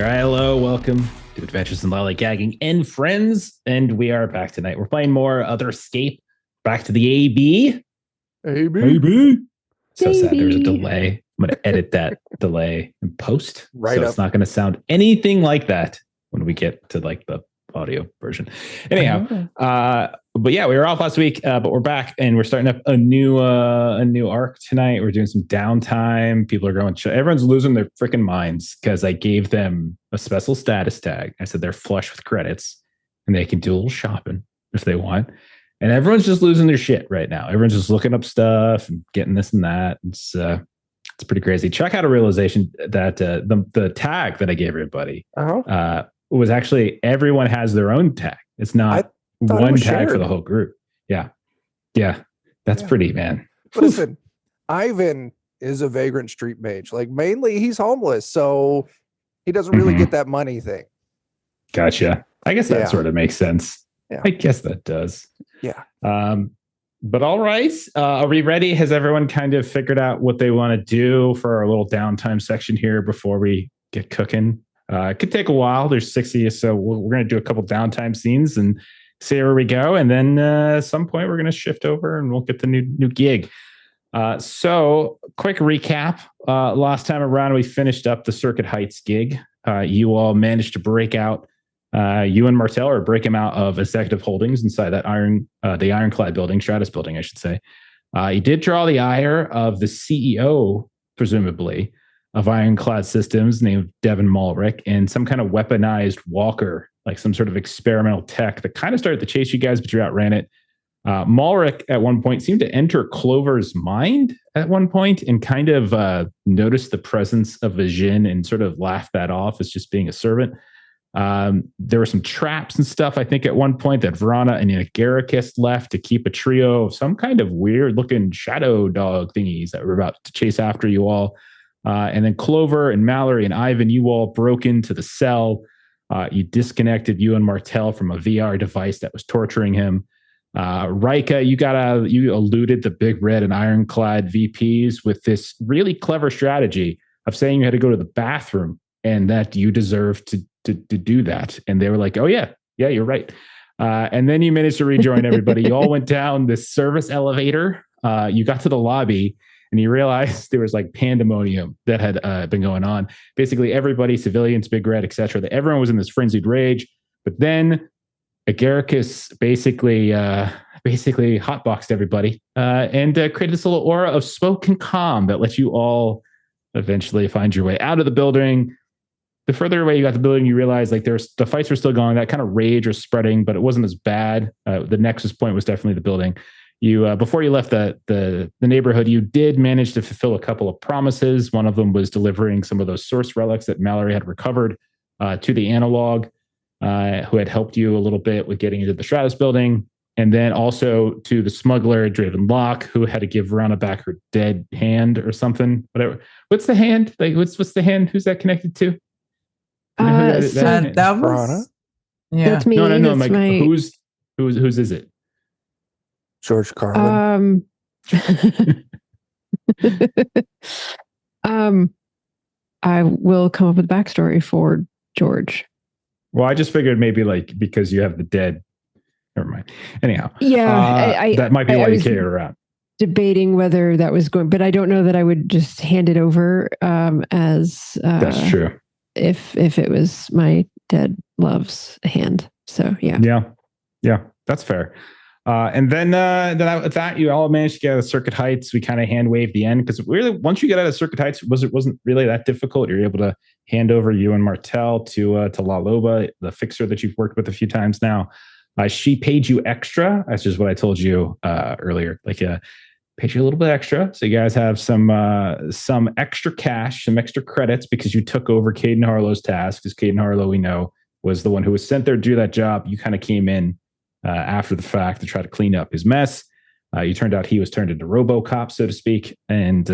All right, hello, welcome to Adventures in Lollygagging and Friends, and we are back tonight. We're playing more Otherscape. Back to the AB. AB. So sad there was a delay. I'm going to edit that delay and post, so it's not going to sound anything like that when we get to like the audio version. Anyhow, but yeah, we were off last week, but we're back and we're starting up a new arc tonight. We're doing some downtime. People are going, everyone's losing their freaking minds because I gave them a special status tag. I said they're flush with credits and they can do a little shopping if they want. And everyone's just losing their shit right now. Everyone's just looking up stuff and getting this and that. It's pretty crazy. Chuck had a realization that the tag that I gave everybody was actually everyone has their own tag. It's not one tag shared for the whole group. Yeah. That's pretty, man. But listen, Ivan is a vagrant street mage. Like mainly he's homeless, so he doesn't really get that money thing. Gotcha. I guess that sort of makes sense. Yeah. I guess that does. Yeah. But all right. Are we ready? Has everyone kind of figured out what they want to do for our little downtime section here before we get cooking? It could take a while. There's 60, so we're going to do a couple downtime scenes and see where we go. And then at some point, we're going to shift over and we'll get the new gig. So quick recap. Last time around, we finished up the Circuit Heights gig. You all managed to break out. You and Martel, or break him out of executive holdings inside that the Ironclad building, Stratus building, I should say. You did draw the ire of the CEO, presumably, of Ironclad Systems, named Devin Malrick, and some kind of weaponized walker, like some sort of experimental tech that kind of started to chase you guys, but you outran it. Malrick at one point seemed to enter Clover's mind at one point and kind of noticed the presence of a Jinn and sort of laughed that off as just being a servant. There were some traps and stuff, I think, at one point that Verana and Agaricus left to keep a trio of some kind of weird looking shadow dog thingies that were about to chase after you all. And then Clover and Mallory and Ivan, you all broke into the cell. You disconnected you and Martel from a VR device that was torturing him. Rika, you eluded the Big Red and Ironclad VPs with this really clever strategy of saying you had to go to the bathroom and that you deserve to do that. And they were like, oh yeah, you're right. And then you managed to rejoin everybody. You all went down this service elevator. You got to the lobby and you realized there was like pandemonium that had been going on. Basically everybody, civilians, Big Red, etc., that everyone was in this frenzied rage. But then Agaricus basically hotboxed everybody and created this little aura of smoke and calm that lets you all eventually find your way out of the building. The further away you got the building, you realize like the fights were still going. That kind of rage was spreading, but it wasn't as bad. The nexus point was definitely the building. You before you left the neighborhood, you did manage to fulfill a couple of promises. One of them was delivering some of those source relics that Mallory had recovered to the analog, who had helped you a little bit with getting into the Stratus building, and then also to the smuggler Draven Locke, who had to give Verana back her dead hand or something. Whatever. What's the hand? Like what's the hand? Who's that connected to? That was that's me. No. That's Like whose is it? George Carlin. I will come up with a backstory for George. Well, I just figured maybe like because you have the dead. Never mind. Anyhow, that might be why you carry it around. Debating whether that was going, but I don't know that I would just hand it over as. That's true. If it was my dead love's hand. So yeah, that's fair. And then with that, you all managed to get out of Circuit Heights. We kind of hand waved the end because really once you get out of Circuit Heights, it wasn't really that difficult. You're able to hand over you and Martel to La Loba, the fixer that you've worked with a few times now. She paid you extra. That's just what I told you earlier. Like paid you a little bit extra, so you guys have some extra cash, some extra credits because you took over Caden Harlow's task. Because Caden Harlow, we know, was the one who was sent there to do that job. You kind of came in after the fact to try to clean up his mess. You turned out he was turned into RoboCop, so to speak, and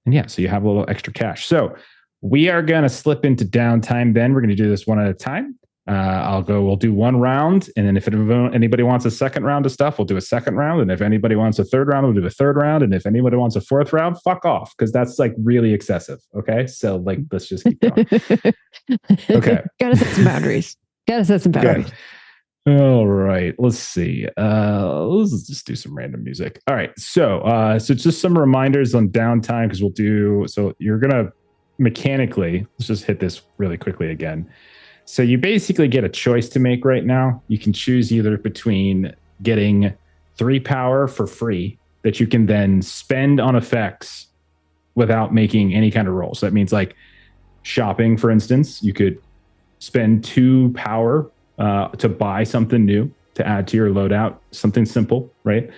yeah, so you have a little extra cash. So we are going to slip into downtime. Then we're going to do this one at a time. We'll do one round. And then if anybody wants a second round of stuff, we'll do a second round. And if anybody wants a third round, we'll do a third round. And if anybody wants a fourth round, fuck off. Because that's like really excessive. Okay. So like, let's just keep going. Okay. Gotta set some boundaries. Okay. All right. Let's see. Let's just do some random music. All right. So just some reminders on downtime because you're going to mechanically, let's just hit this really quickly again. So you basically get a choice to make right now. You can choose either between getting 3 power for free that you can then spend on effects without making any kind of roll. So that means like shopping, for instance, you could spend 2 power to buy something new to add to your loadout, something simple, right?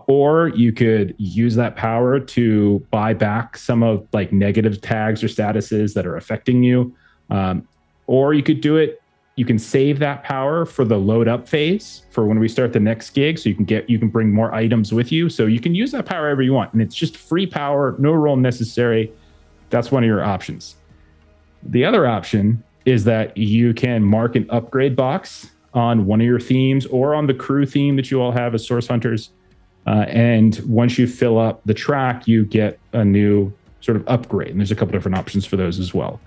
Or you could use that power to buy back some of like negative tags or statuses that are affecting you. Or you could do it, you can save that power for the load up phase for when we start the next gig. So you can bring more items with you. So you can use that power however you want. And it's just free power, no roll necessary. That's one of your options. The other option is that you can mark an upgrade box on one of your themes or on the crew theme that you all have as source hunters. And once you fill up the track, you get a new sort of upgrade. And there's a couple different options for those as well.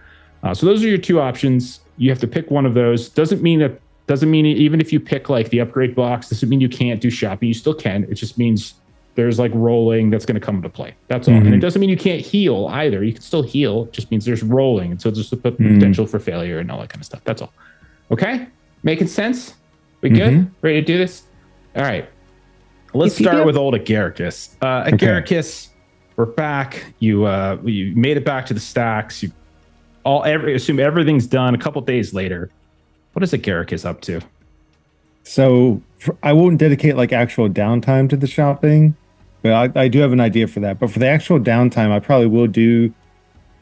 So those are your 2 options. You have to pick one of those. Doesn't mean even if you pick like the upgrade box, doesn't mean you can't do shopping. You still can. It just means there's like rolling that's going to come into play. That's all. And it doesn't mean you can't heal either. You can still heal. It just means there's rolling. And so there's the potential for failure and all that kind of stuff. That's all. Okay. Making sense? We good? Ready to do this? All right. Let's start with old Agaricus. Agaricus, we're back. You made it back to the stacks. Assume everything's done. A couple days later, what is Agaricus up to? So I won't dedicate like actual downtime to the shopping, but I do have an idea for that. But for the actual downtime, I probably will do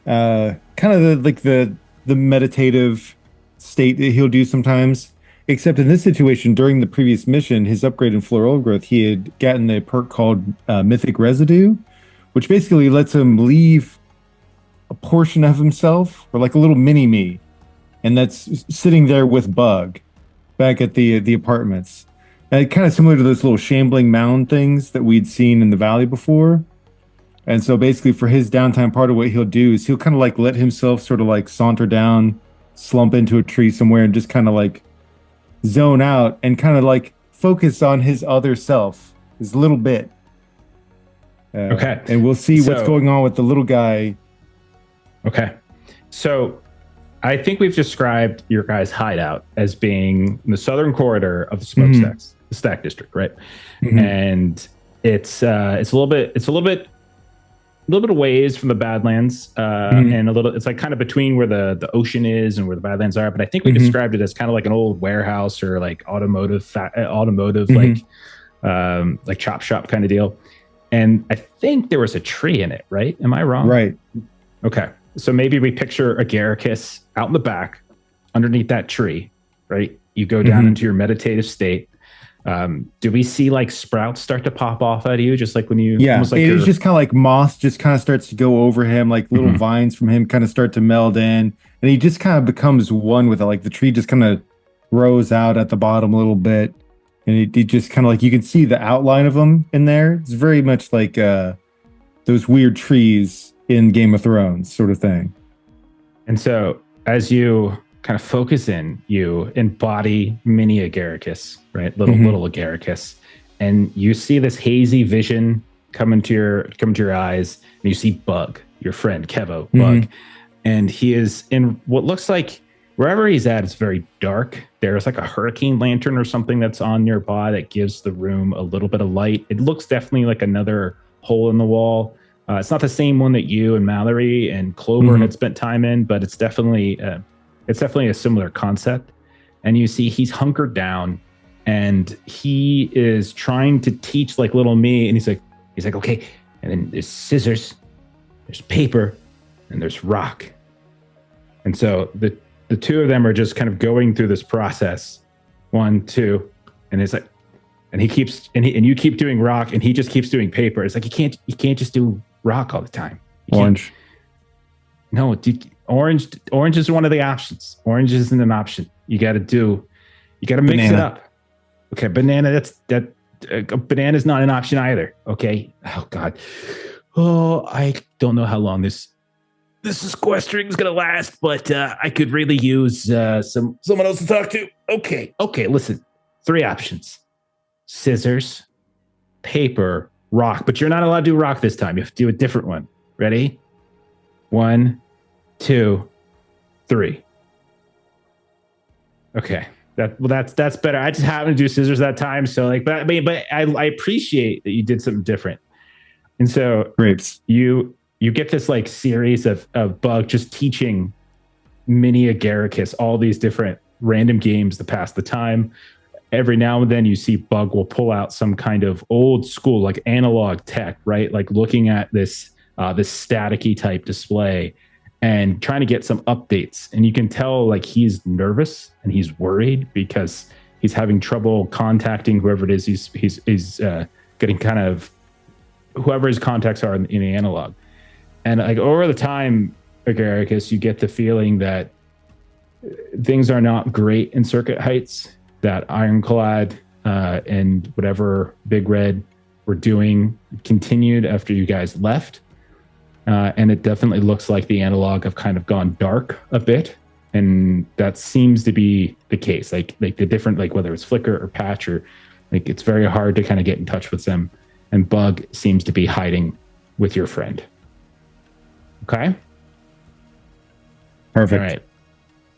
kind of the meditative state that he'll do sometimes. Except in this situation, during the previous mission, his upgrade in floral growth, he had gotten a perk called Mythic Residue, which basically lets him leave a portion of himself, or like a little mini me, and that's sitting there with Bug back at the apartments. And kind of similar to those little shambling mound things that we'd seen in the valley before. And so basically for his downtime, part of what he'll do is he'll kind of like let himself sort of like saunter down, slump into a tree somewhere, and just kind of like zone out and kind of like focus on his other self, his little bit. Okay. And we'll see what's going on with the little guy. Okay. So I think we've described your guys' hideout as being in the southern corridor of the smokestacks, the stack district, right? And it's a little bit ways from the Badlands, and it's like kind of between where the ocean is and where the Badlands are. But I think we described it as kind of like an old warehouse or like automotive like chop shop kind of deal. And I think there was a tree in it, right? Am I wrong? Right. Okay. So maybe we picture Agaricus out in the back underneath that tree, right? You go down into your meditative state. Do we see like sprouts start to pop off at you, just like when you? Yeah, like it's just kind of like moss just kind of starts to go over him, like little vines from him kind of start to meld in, and he just kind of becomes one with it. Like the tree just kind of grows out at the bottom a little bit, and it just kind of like you can see the outline of him in there. It's very much like those weird trees in Game of Thrones sort of thing. And so as you kind of focus in, you embody mini Agaricus, right? Little Agaricus, and you see this hazy vision come into your eyes, and you see Bug, your friend Kevo, Bug, and he is in what looks like wherever he's at. It's very dark. There's like a hurricane lantern or something that's on nearby that gives the room a little bit of light. It looks definitely like another hole in the wall. It's not the same one that you and Mallory and Clover had spent time in, but it's definitely a similar concept. And you see he's hunkered down and he is trying to teach like little me. And he's like, okay. And then there's scissors, there's paper, and there's rock. And so the two of them are just kind of going through this process. 1, 2, and it's like, and he keeps, and you keep doing rock and he just keeps doing paper. It's like, you can't just do rock all the time. Orange. No, orange is one of the options. Orange isn't an option. You got to mix it up. Okay, banana. Banana's not an option either. Okay. Oh God. Oh, I don't know how long this sequestering is gonna last, but I could really use someone else to talk to. Okay. Listen, 3 options: scissors, paper, rock. But you're not allowed to do rock this time. You have to do a different one. Ready? 1, 2, 3. Okay. That's better. I just happened to do scissors that time, so but I appreciate that you did something different. And so grapes. You get this series of Bug just teaching mini Agaricus all these different random games to pass the time. Every now and then you see Bug will pull out some kind of old school analog tech, right? Looking at this staticky type display and trying to get some updates. And you can tell he's nervous and he's worried because he's having trouble contacting whoever it is he's getting kind of whoever his contacts are in the analog. And over the time, Agaricus, you get the feeling that things are not great in Circuit Heights, that Ironclad and whatever Big Red were doing continued after you guys left. And it definitely looks like the analog have kind of gone dark a bit. And that seems to be the case. The different, whether it's Flicker or Patch or it's very hard to kind of get in touch with them. And Bug seems to be hiding with your friend. Okay. Perfect. All right.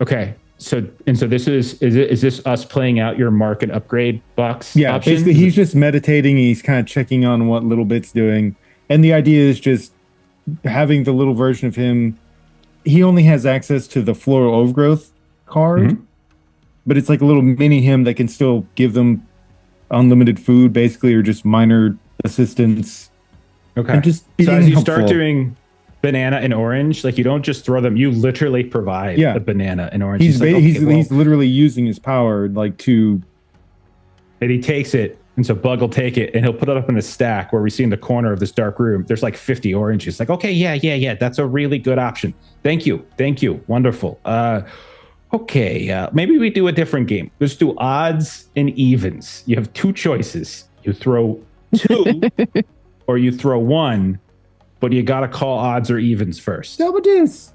Okay. So this is this us playing out your mark and upgrade box? Yeah. Option? Basically, he's just meditating. He's kind of checking on what Little Bit's doing. And the idea is just having the little version of him. He only has access to the floral overgrowth card, but it's a little mini him that can still give them unlimited food, basically, or just minor assistance. Okay. And just so as you helpful. start doing banana and orange, you don't just throw them, you literally provide a banana and orange. He's literally using his power to. And he takes it, and so Bug will take it and he'll put it up in a stack where we see in the corner of this dark room. There's 50 oranges. Okay, yeah. That's a really good option. Thank you. Wonderful. Okay, maybe we do a different game. Let's do odds and evens. You have 2 choices. You throw 2 or you throw 1, but you got to call odds or evens first. Double deuce.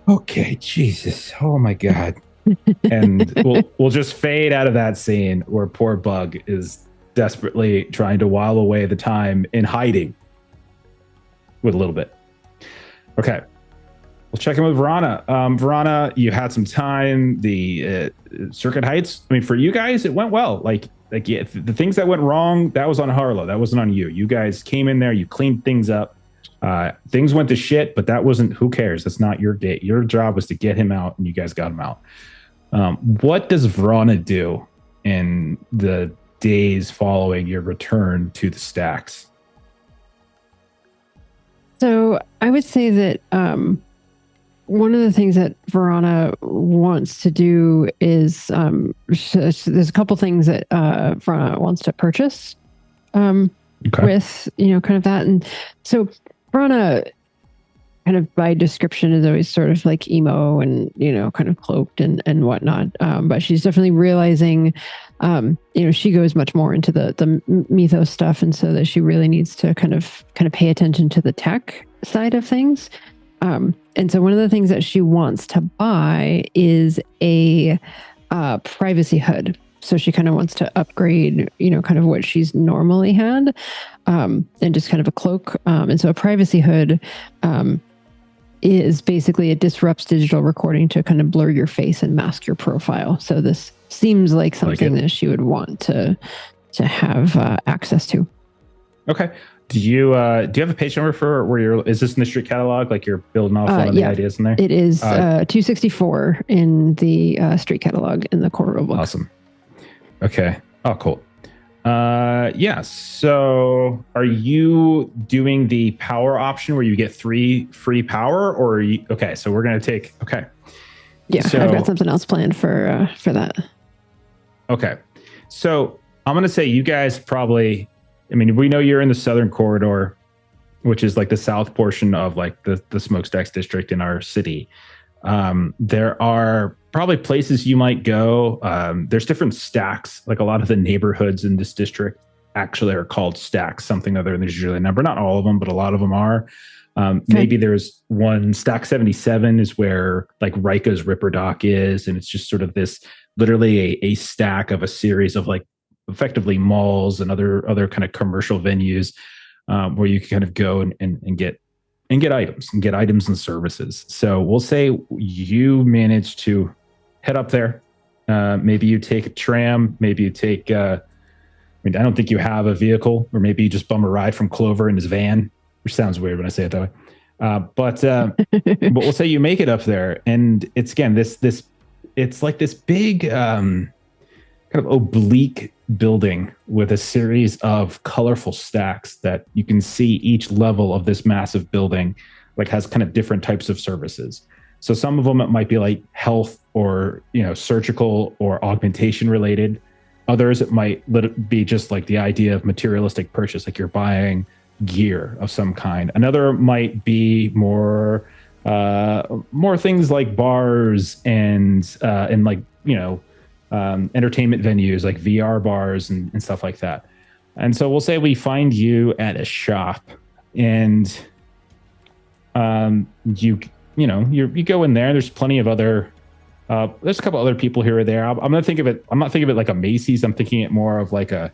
Okay, Jesus. Oh my God. And we'll just fade out of that scene where poor Bug is desperately trying to while away the time in hiding with a little bit. Okay. We'll check in with Verana. Verana, you had some time. The Circuit Heights, for you guys, it went well. The things that went wrong, that was on Harlow. That wasn't on you. You guys came in there, you cleaned things up. Things went to shit, but that wasn't, who cares? That's not your day. Your job was to get him out, and you guys got him out. What does Verana do in the days following your return to the stacks? So I would say that one of the things that Verana wants to do is there's a couple things that Verana wants to purchase with, kind of that. And so Verana, kind of by description, is always sort of emo and, kind of cloaked and whatnot. But she's definitely realizing, she goes much more into the mythos stuff. And so that she really needs to kind of pay attention to the tech side of things. And so one of the things that she wants to buy is a privacy hood. So she kind of wants to upgrade, kind of what she's normally had, and just kind of a cloak. And so a privacy hood is basically, it disrupts digital recording to kind of blur your face and mask your profile. So this seems like something that she would want to have access to. Okay. Do you have a page number for where is this in the street catalog? You're building off one of the ideas in there? It is 264 in the street catalog in the core rulebook. Awesome. Okay. Oh, cool. Yeah. So are you doing the power option where you get 3 free power, or are you, okay. So we're going to take, okay. Yeah. So, I've got something else planned for that. Okay. So I'm going to say you guys probably, we know you're in the southern corridor, which is the south portion of the smokestacks district in our city. There are probably places you might go. There's different stacks. Like a lot of the neighborhoods in this district actually are called stacks, something other than there's usually a number. Not all of them, but a lot of them are. Maybe there's one, stack 77 is where like Rika's Ripper Dock is. And it's just sort of this literally a stack of a series of like effectively malls and other kind of commercial venues where you can kind of go and get items and services. So we'll say you manage to head up there. Maybe you take a tram, maybe you take I don't think you have a vehicle, or maybe you just bum a ride from Clover in his van, which sounds weird when I say it that way. But we'll say you make it up there, and it's again it's like this big kind of oblique building with a series of colorful stacks that you can see each level of this massive building like has kind of different types of services. So some of them it might be like health or surgical or augmentation related. Others it might be just like the idea of materialistic purchase, like you're buying gear of some kind. Another might be more things like bars and like entertainment venues like VR bars and stuff like that. And so we'll say we find you at a shop, and you go in there. There's plenty of other. There's a couple other people here or there. I'm not thinking of it like a Macy's. I'm thinking it more of like a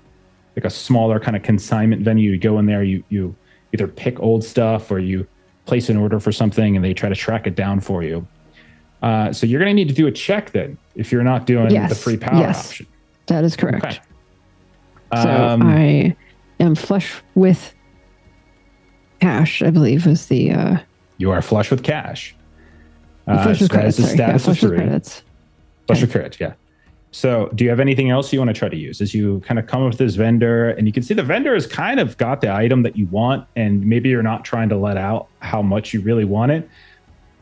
smaller kind of consignment venue. You go in there, you either pick old stuff or you place an order for something and they try to track it down for you. So you're going to need to do a check then if you're not doing the free power option. That is correct. Okay. So I am flush with cash, I believe was the... You are flush with cash. Flush with credits, status of 3. Credits. Flush with credits, yeah. So do you have anything else you want to try to use as you kind of come up with this vendor, and you can see the vendor has kind of got the item that you want, and maybe you're not trying to let out how much you really want it,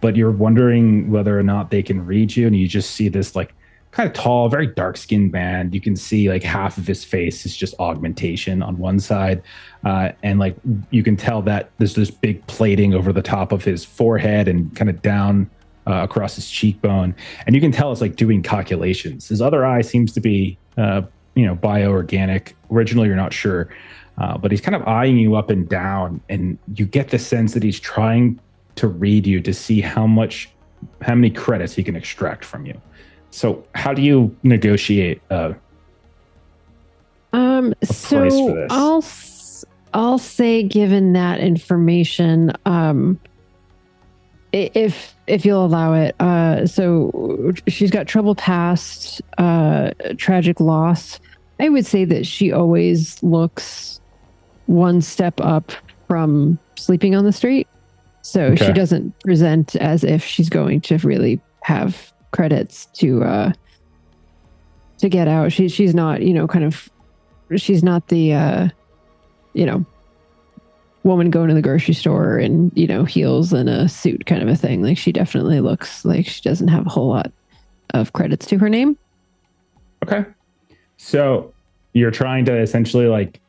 but you're wondering whether or not they can read you, and you just see this like kind of tall, very dark-skinned man. You can see like half of his face is just augmentation on one side, and like you can tell that there's this big plating over the top of his forehead and kind of down across his cheekbone, and you can tell it's like doing calculations. His other eye seems to be bioorganic. Originally you're not sure, but he's kind of eyeing you up and down, and you get the sense that he's trying to read you to see how many credits he can extract from you. So how do you negotiate a price for this? I'll say, given that information, if you'll allow it, so she's got trouble past, tragic loss. I would say that she always looks one step up from sleeping on the street. So she doesn't present as if she's going to really have credits to get out. She's not, she's not the, woman going to the grocery store in, heels and a suit kind of a thing. Like she definitely looks like she doesn't have a whole lot of credits to her name. Okay. So you're trying to essentially like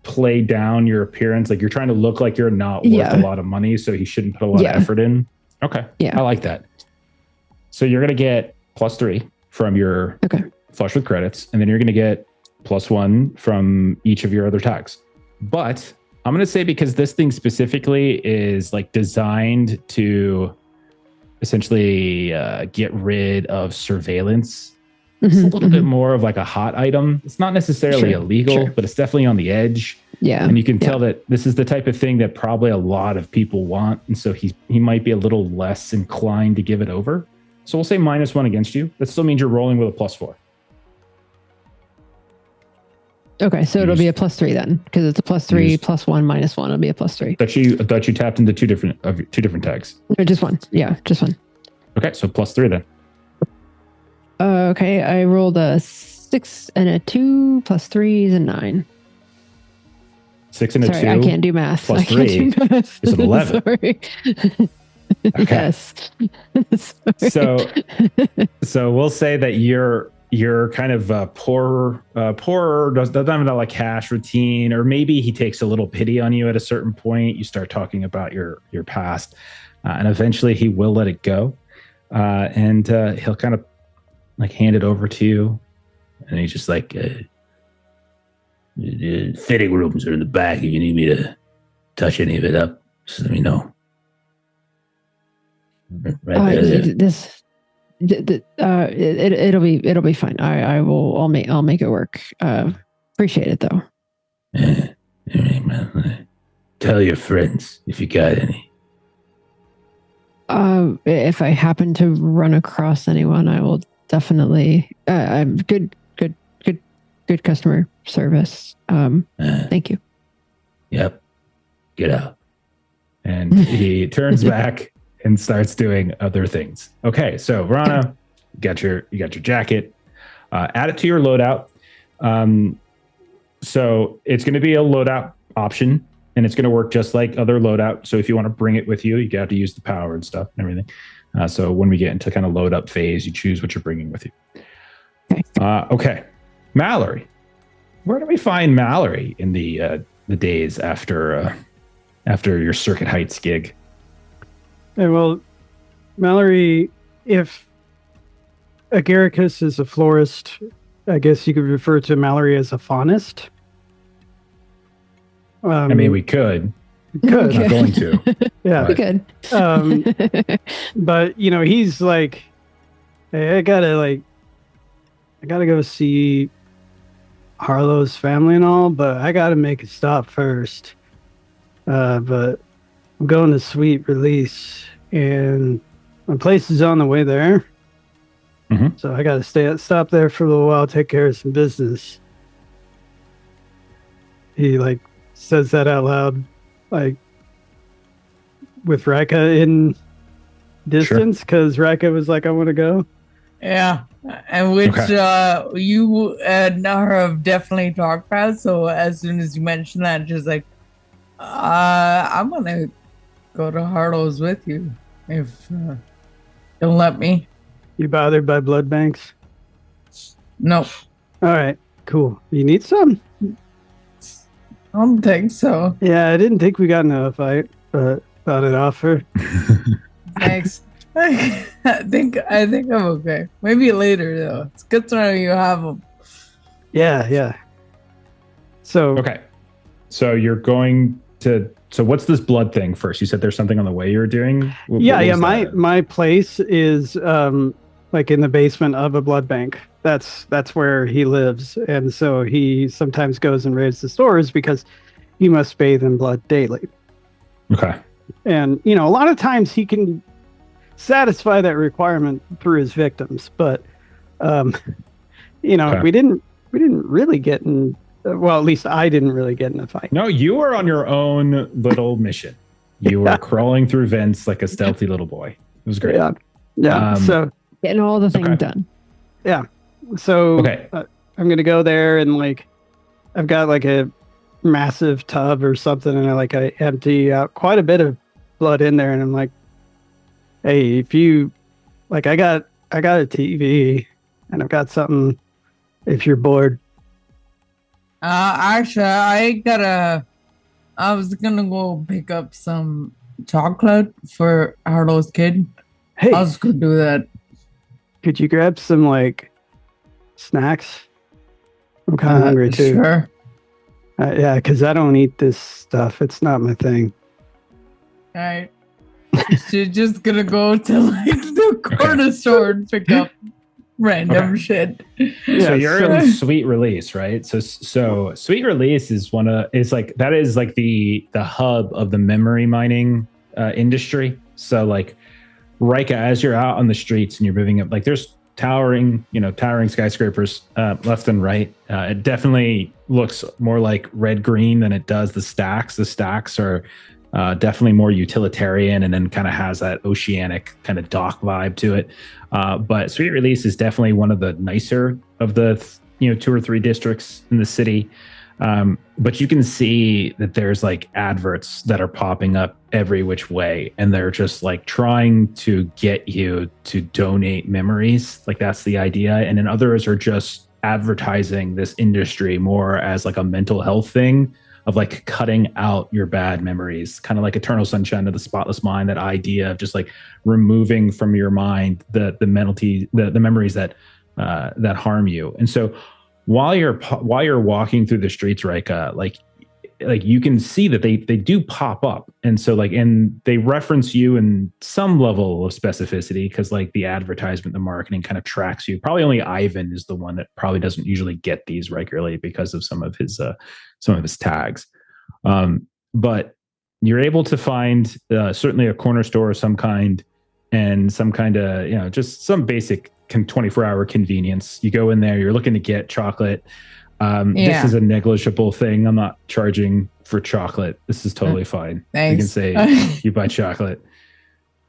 play down your appearance. Like you're trying to look like you're not worth a lot of money, so he shouldn't put a lot of effort in. Okay. Yeah. I like that. So you're going to get +3 from your flush with credits, and then you're going to get +1 from each of your other tags. But I'm going to say, because this thing specifically is like designed to essentially get rid of surveillance, it's a little bit more of like a hot item. It's not necessarily illegal, but it's definitely on the edge. Yeah. And you can tell that this is the type of thing that probably a lot of people want. And so he might be a little less inclined to give it over. So we'll say -1 against you. That still means you're rolling with a +4. Okay, so it'll be a +3 then, because it's a +3 +1 -1. It'll be a +3. I thought you tapped into two different tags. No, just one. Yeah, just one. Okay, so +3 then. Okay, I rolled a 6 and a 2 +3 is a 9. 6 and a 2. Sorry, I can't do math. +3 is an 11. Sorry. Okay. Yes. So we'll say that you're kind of poor, doesn't have like cash routine, or maybe he takes a little pity on you at a certain point. You start talking about your past, and eventually he will let it go, and he'll kind of like hand it over to you, and he's just like, the fitting rooms are in the back. If you need me to touch any of it up, just let me know. Right it'll be fine. I'll make it work. Appreciate it though. Hey, man. Tell your friends if you got any. If I happen to run across anyone, I will definitely. I'm good customer service. Thank you. Yep. Get out. And he turns back and starts doing other things. Okay, so Rana, you got your jacket. Add it to your loadout. So it's going to be a loadout option, and it's going to work just like other loadout. So if you want to bring it with you, you got to use the power and stuff and everything. So when we get into kind of load up phase, you choose what you're bringing with you. Okay, Mallory. Where do we find Mallory in the days after your Circuit Heights gig? Well, Mallory, if Agaricus is a florist, I guess you could refer to Mallory as a faunist. I mean, we could. Could. Not going to. Yeah. We could. But, he's like, hey, I gotta go see Harlow's family and all, but I gotta make a stop first. But I'm going to Sweet Release, and my place is on the way there. Mm-hmm. So I got to stop there for a little while, take care of some business. He says that out loud, with Rika in distance, because Rika was like, I want to go. Yeah, and which you and Nara have definitely talked about. So as soon as you mentioned that, just like, I'm gonna go to Harlow's with you if you'll let me. You bothered by blood banks? No. All right, cool. You need some? I don't think so. Yeah, I didn't think we got into a fight, but thought I'd offer. Thanks. I think I'm okay. Maybe later though. It's good to know you have them. Yeah. So okay, so you're going to. So what's this blood thing first? You said there's something on the way you're doing. Yeah. My place is in the basement of a blood bank. That's where he lives, and so he sometimes goes and raids the stores because he must bathe in blood daily. Okay. And a lot of times he can satisfy that requirement through his victims, but Okay. we didn't really get in. Well, at least I didn't really get in a fight. No, you were on your own little mission. You were crawling through vents like a stealthy little boy. It was great. Yeah. So getting all the things done. Yeah. So I'm gonna go there and I've got a massive tub or something, and I empty out quite a bit of blood in there, and I'm like, hey, if you I got a TV and I've got something if you're bored. Actually, I was gonna go pick up some chocolate for Harlow's kid. Hey, I was gonna do that. Could you grab some snacks? I'm kind of hungry too. Sure. Yeah, because I don't eat this stuff. It's not my thing. All right. You're just gonna go to the corner store and pick up random shit. Yeah, so you're in Sweet Release, right? So Sweet Release is the hub of the memory mining industry. So Rika, as you're out on the streets and you're moving up, there's towering skyscrapers left and right. It definitely looks more like red green than it does the stacks. The stacks are definitely more utilitarian, and then kind of has that oceanic kind of dock vibe to it. But Sweet Release is definitely one of the nicer of the 2 or 3 districts in the city. But you can see that there's adverts that are popping up every which way, and they're just trying to get you to donate memories. That's the idea. And then others are just advertising this industry more as a mental health thing of cutting out your bad memories, kind of like Eternal Sunshine of the Spotless Mind. That idea of just removing from your mind the memories that that harm you. And so while you're walking through the streets, Rika, like you can see that they do pop up. And so and they reference you in some level of specificity because like the advertisement, the marketing kind of tracks you. Probably only Ivan is the one that probably doesn't usually get these regularly because of some of his tags. But you're able to find certainly a corner store of some kind and some kind of, just some basic 24-hour convenience. You go in there, you're looking to get chocolate. This is a negligible thing. I'm not charging for chocolate. This is totally fine. Thanks. You can say you buy chocolate.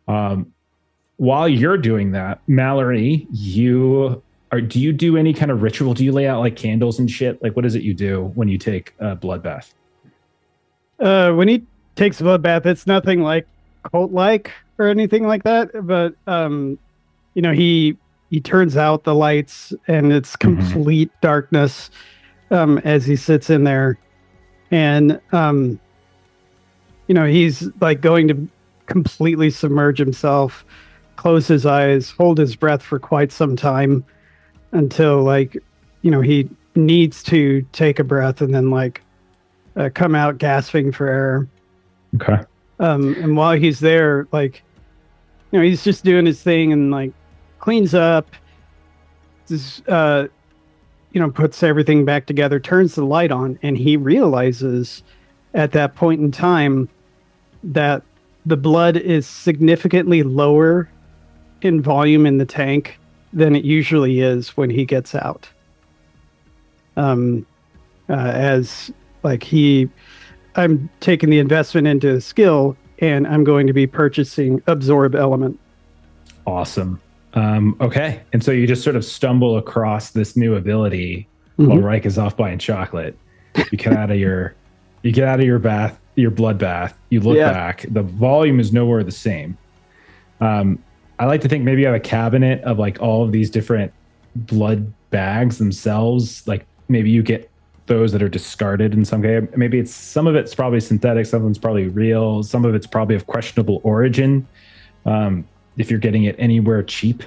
While you're doing that, Mallory, do you do any kind of ritual? Do you lay out like candles and shit? Like what is it you do when you take a bloodbath? When he takes a bloodbath, it's nothing like cult-like or anything like that. But he turns out the lights and it's complete darkness. As he sits in there and, he's like going to completely submerge himself, close his eyes, hold his breath for quite some time until he needs to take a breath and then come out gasping for air. Okay. And while he's there, he's just doing his thing and cleans up, just, puts everything back together, turns the light on, and he realizes at that point in time that the blood is significantly lower in volume in the tank than it usually is when he gets out. I'm taking the investment into a skill, and I'm going to be purchasing Absorb Element. Awesome. Okay. And so you just sort of stumble across this new ability while Reich is off buying chocolate. You get out of your bath, your blood bath, you look back, the volume is nowhere the same. I like to think maybe you have a cabinet of all of these different blood bags themselves. Like maybe you get those that are discarded in some way. Maybe some of it's probably synthetic, some of it's probably real, some of it's probably of questionable origin. If you're getting it anywhere cheap.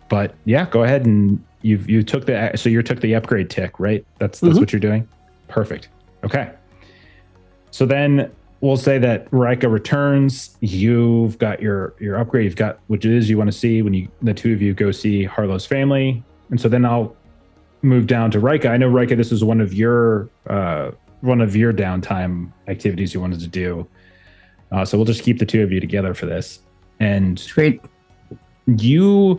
But yeah, go ahead and you took the upgrade tick, right? That's what you're doing. Perfect. Okay. So then we'll say that Rika returns. You've got your upgrade. You've got what it is you want to see when the two of you go see Harlow's family. And so then I'll move down to Rika. I know Rika, this is one of your downtime activities you wanted to do. So we'll just keep the two of you together for this. And Sweet. the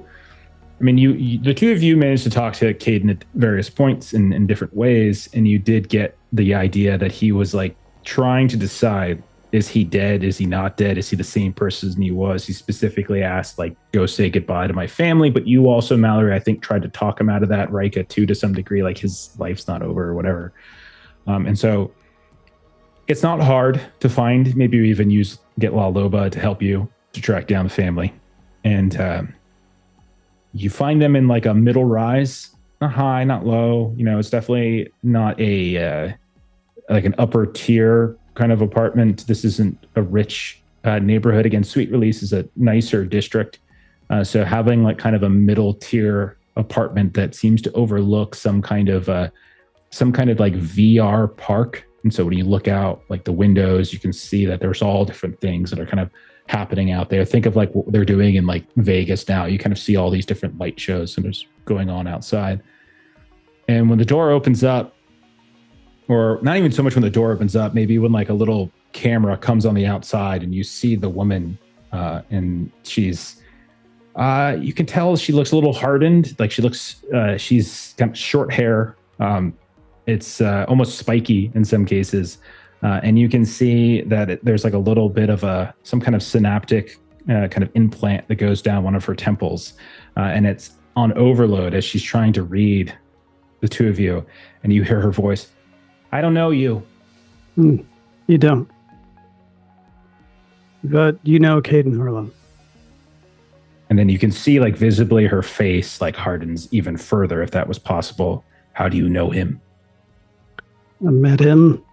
two of you managed to talk to Caden at various points in different ways, and you did get the idea that he was trying to decide, is he dead? Is he not dead? Is he the same person he was? He specifically asked, go say goodbye to my family. But you also, Mallory, I think, tried to talk him out of that, Rika, too, to some degree, his life's not over or whatever. And so it's not hard to find. Maybe you even get La Loba to help you to track down the family. And you find them in a middle rise, not high, not low. It's definitely not an upper tier kind of apartment. This isn't a rich neighborhood. Again, Sweet Release is a nicer district. So having kind of a middle tier apartment that seems to overlook some kind of VR park. And so when you look out the windows, you can see that there's all different things that are kind of happening out there. Think of what they're doing in Vegas now. You kind of see all these different light shows and there's going on outside. And when the door opens up, or not even so much when the door opens up, maybe when a little camera comes on the outside and you see the woman and she's you can tell she looks a little hardened. She's got short hair. It's almost spiky in some cases. And you can see that there's a little bit of some kind of synaptic kind of implant that goes down one of her temples. And it's on overload as she's trying to read the two of you. And you hear her voice, "I don't know you." You don't. But you know Caden Harlow. And then you can see visibly her face hardens even further, if that was possible. "How do you know him?" I met him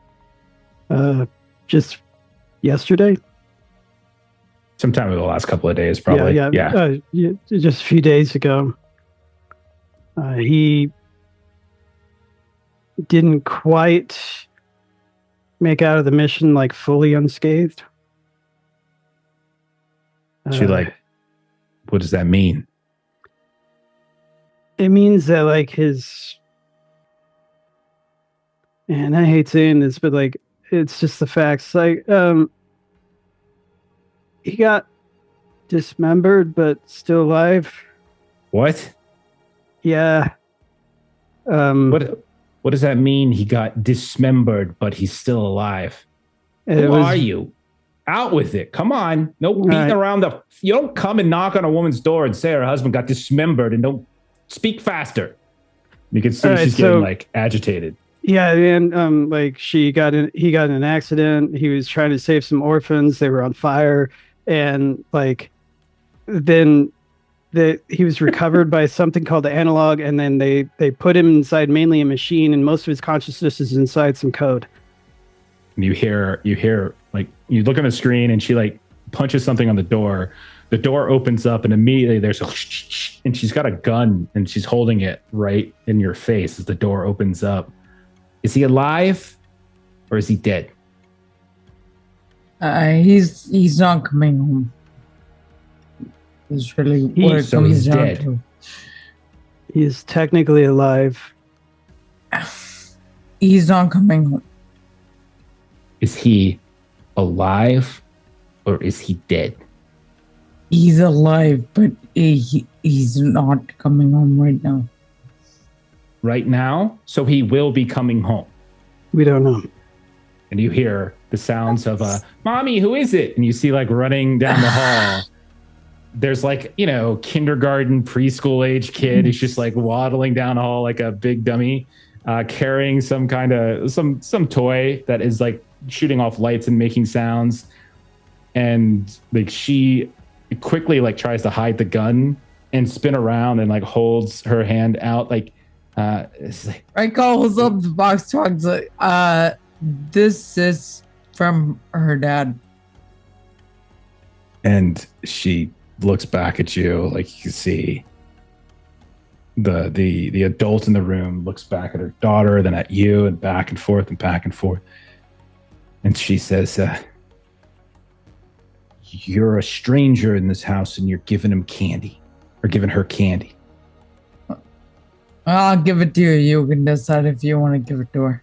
just yesterday. Sometime over the last couple of days, probably. Yeah. Just a few days ago. He didn't quite make out of the mission like fully unscathed. She what does that mean? It means that like his, and I hate saying this, but like it's just the facts. Like he got dismembered but still alive. What? Yeah. What does that mean? He got dismembered, but he's still alive. Who are you? Out with it. Come on. No beating around you don't come and knock on a woman's door and say her husband got dismembered and don't speak faster. You can see she's getting like agitated. Yeah, and like he got in an accident. He was trying to save some orphans. They were on fire, and like then he was recovered by something called the analog, and then they put him inside mainly a machine, and most of his consciousness is inside some code. And you hear like you look on the screen, and she like punches something on the door. The door opens up, and immediately there's and she's got a gun, and she's holding it right in your face as the door opens up. Is he alive, or is he dead? He's not coming home. He's really what it comes down to. He's technically alive. He's not coming home. Is he alive, or is he dead? He's alive, but he's not coming home right now. Right now? So he will be coming home. We don't know. And you hear the sounds of Mommy, who is it? And you see like running down the hall. There's like, kindergarten, preschool age kid who's just like waddling down the hall like a big dummy, carrying some kind of some toy that is like shooting off lights and making sounds. And like she quickly like tries to hide the gun and spin around and like holds her hand out like Right, holds up the box, talks like, this is from her dad. And she looks back at you, like you can see the adult in the room looks back at her daughter, then at you, and back and forth and back and forth. And she says, you're a stranger in this house and you're giving him candy, or giving her candy. I'll give it to you. You can decide if you want to give it to her.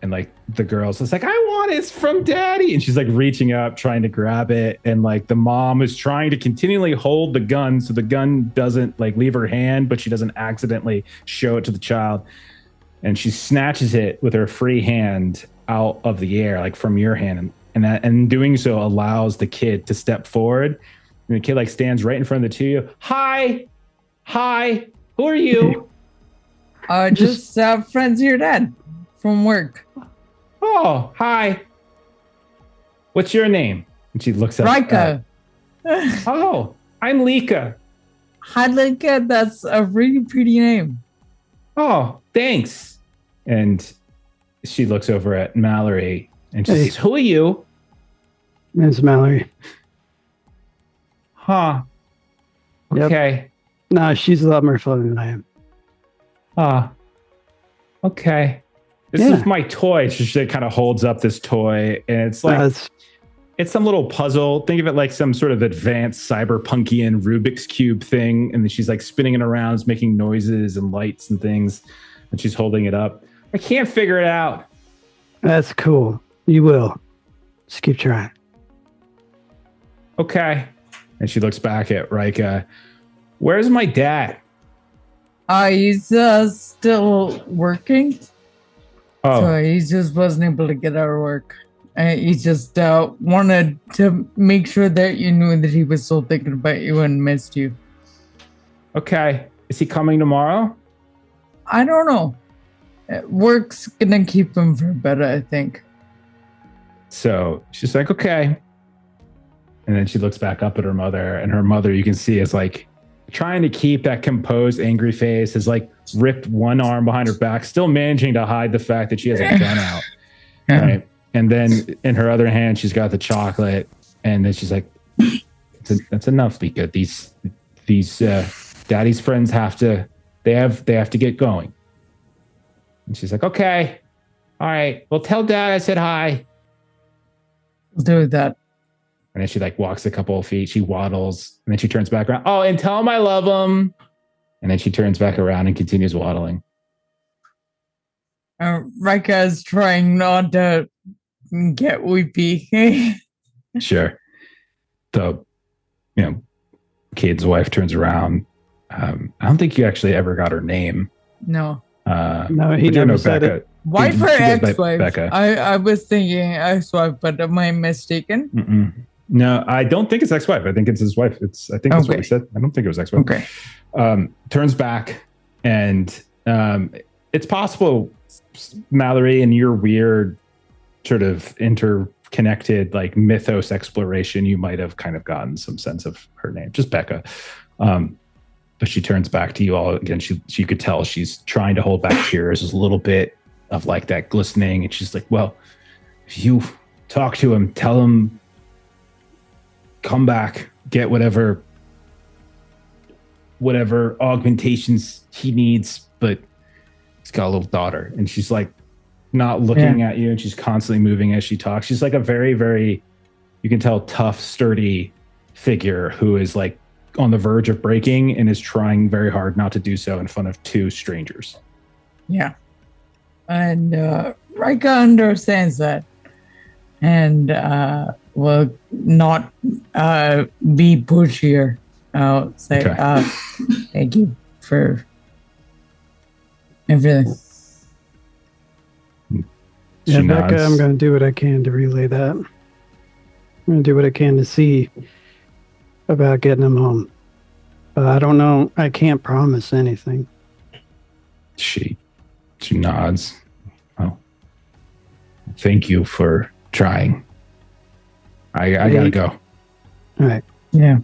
And like the girl's just like, I want it. It's from Daddy. And she's like reaching up, trying to grab it. And like the mom is trying to continually hold the gun so the gun doesn't like leave her hand, but she doesn't accidentally show it to the child. And she snatches it with her free hand out of the air, like from your hand. And doing so allows the kid to step forward. And the kid like stands right in front of the two of you. Hi, who are you? Just friends of your dad from work. Oh, hi. What's your name? And she looks up. Rika. Oh, I'm Lika. Hi, Lika. That's a really pretty name. Oh, thanks. And she looks over at Mallory and she says, who are you? It's Mallory. Huh. Okay. Yep. No, she's a lot more fun than I am. Okay. This is my toy. She kind of holds up this toy, and it's like it's some little puzzle. Think of it like some sort of advanced cyberpunkian Rubik's Cube thing. And then she's like spinning it around, it's making noises and lights and things. And she's holding it up. I can't figure it out. That's cool. You will. Just keep trying. Okay. And she looks back at Rika. Where's my dad? He's still working. Oh. So he just wasn't able to get out of work. He just wanted to make sure that you knew that he was still thinking about you and missed you. Okay. Is he coming tomorrow? I don't know. Work's gonna keep him for a bit, I think. So she's like, okay. And then she looks back up at her mother, and her mother, you can see, is like trying to keep that composed, angry face, has like ripped one arm behind her back, still managing to hide the fact that she has a gun out. Yeah. Right. And then in her other hand, she's got the chocolate. And then she's like, that's enough, Lika. These daddy's friends they They have to get going. And she's like, okay, all right. Well, tell Dad I said hi. I'll do that. And then she like walks a couple of feet. She waddles, and then she turns back around. Oh, and tell him I love him. And then she turns back around and continues waddling. Rika is trying not to get weepy. Sure. The kid's wife turns around. I don't think you actually ever got her name. No. No, he never said it. Wife or She goes by ex-wife? Becca. I was thinking ex-wife, but am I mistaken? Mm-mm. No, I don't think it's ex-wife. I think it's his wife. I think that's what he said. I don't think it was ex-wife. Okay. Turns back, and it's possible, Mallory, in your weird sort of interconnected like mythos exploration, you might have kind of gotten some sense of her name, just Becca. But she turns back to you all again. She could tell she's trying to hold back tears. There's a little bit of like that glistening, and she's like, well, if you talk to him, tell him, come back, get whatever augmentations he needs, but he's got a little daughter. And she's like not looking at you, and she's constantly moving as she talks. She's like a very, very, you can tell, tough, sturdy figure who is like on the verge of breaking and is trying very hard not to do so in front of two strangers. Yeah. And Rika understands that, and will not be pushier. I'll say, Okay. thank you for everything. Yeah, She Becca, nods. I'm going to do what I can to relay that. I'm going to do what I can to see about getting him home. But I don't know. I can't promise anything. She nods. Oh, thank you for trying. I gotta go. All right. Yeah.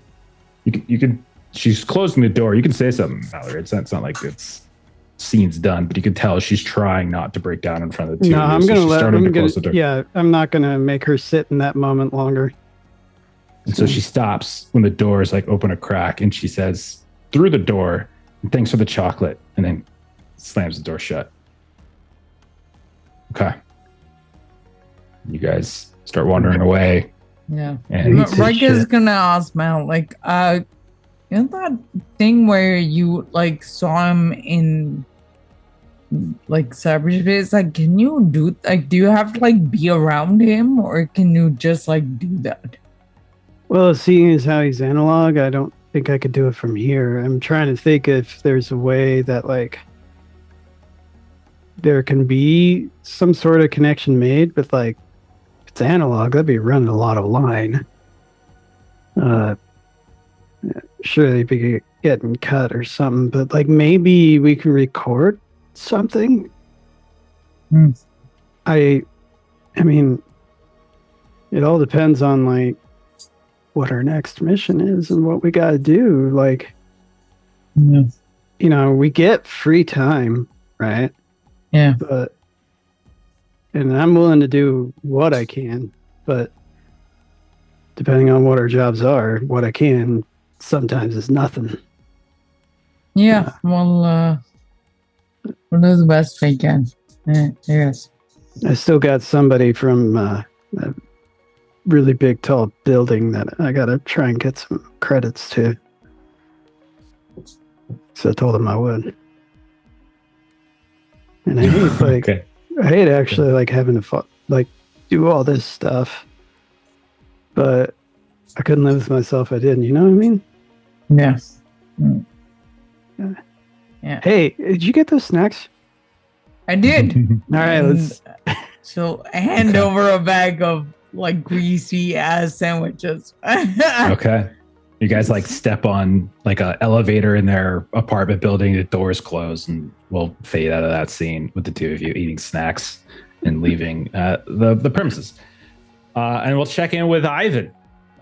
You can. She's closing the door. You can say something, Mallory. It's not like it's scene's done, but you can tell she's trying not to break down in front of the two. No, I'm so going to she's let starting her. to close the door. Yeah, I'm not going to make her sit in that moment longer. And so she stops when the door is like open a crack, and she says through the door, "Thanks for the chocolate," and then slams the door shut. Okay. You guys start wandering away. Yeah. And Rika's gonna ask Mal, like, you know that thing where you like saw him in like cyberspace? Like, can you do you have to like be around him, or can you just like do that? Well, seeing as how he's analog, I don't think I could do it from here. I'm trying to think if there's a way that like there can be some sort of connection made, but like if it's analog, that'd be running a lot of line. Sure, they'd be getting cut or something, but like maybe we can record something. I mean, it all depends on like what our next mission is and what we got to do. Like, you know, we get free time, right? Yeah. And I'm willing to do what I can, but depending on what our jobs are, what I can sometimes is nothing. Yeah. Well, we'll do the best we can. Yes. I still got somebody from a really big, tall building that I got to try and get some credits to. So I told him I would. And I hate, like, okay. I hate actually like having to like do all this stuff, but I couldn't live with myself if I didn't. You know what I mean? Yeah. Yeah. Hey, did you get those snacks? I did. All right, let's. So hand over a bag of like greasy ass sandwiches. Okay. You guys like step on like a elevator in their apartment building, the doors close, and we'll fade out of that scene with the two of you eating snacks and leaving the premises. And we'll check in with Ivan.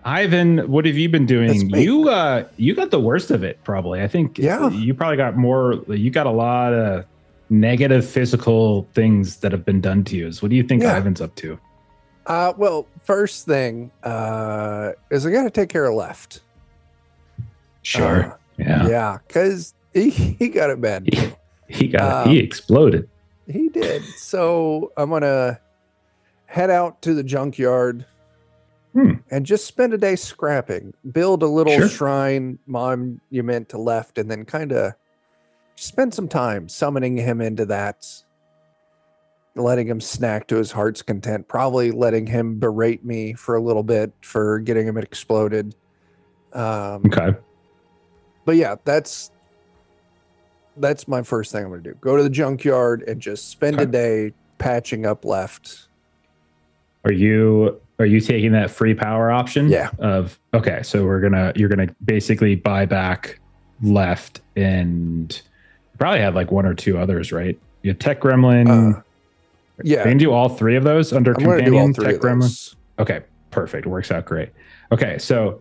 Ivan, what have you been doing? You got the worst of it, probably. I think you probably got more. You got a lot of negative physical things that have been done to you. So what do you think Ivan's up to? Well, first thing is I got to take care of Left. Sure. Yeah. Yeah, because He got it bad. He got it. He exploded. He did. So I'm gonna head out to the junkyard and just spend a day scrapping. Build a little shrine monument to left, and then kind of spend some time summoning him into that. Letting him snack to his heart's content. Probably letting him berate me for a little bit for getting him exploded. Okay. But yeah, that's my first thing I'm going to do. Go to the junkyard and just spend a day patching up left. Are you taking that free power option? Yeah. Okay, so you're gonna basically buy back left, and you probably have like one or two others, right? You have Tech Gremlin. Yeah. You can do all three of those under Companion, Tech Gremlin. Okay, perfect. Works out great. Okay, so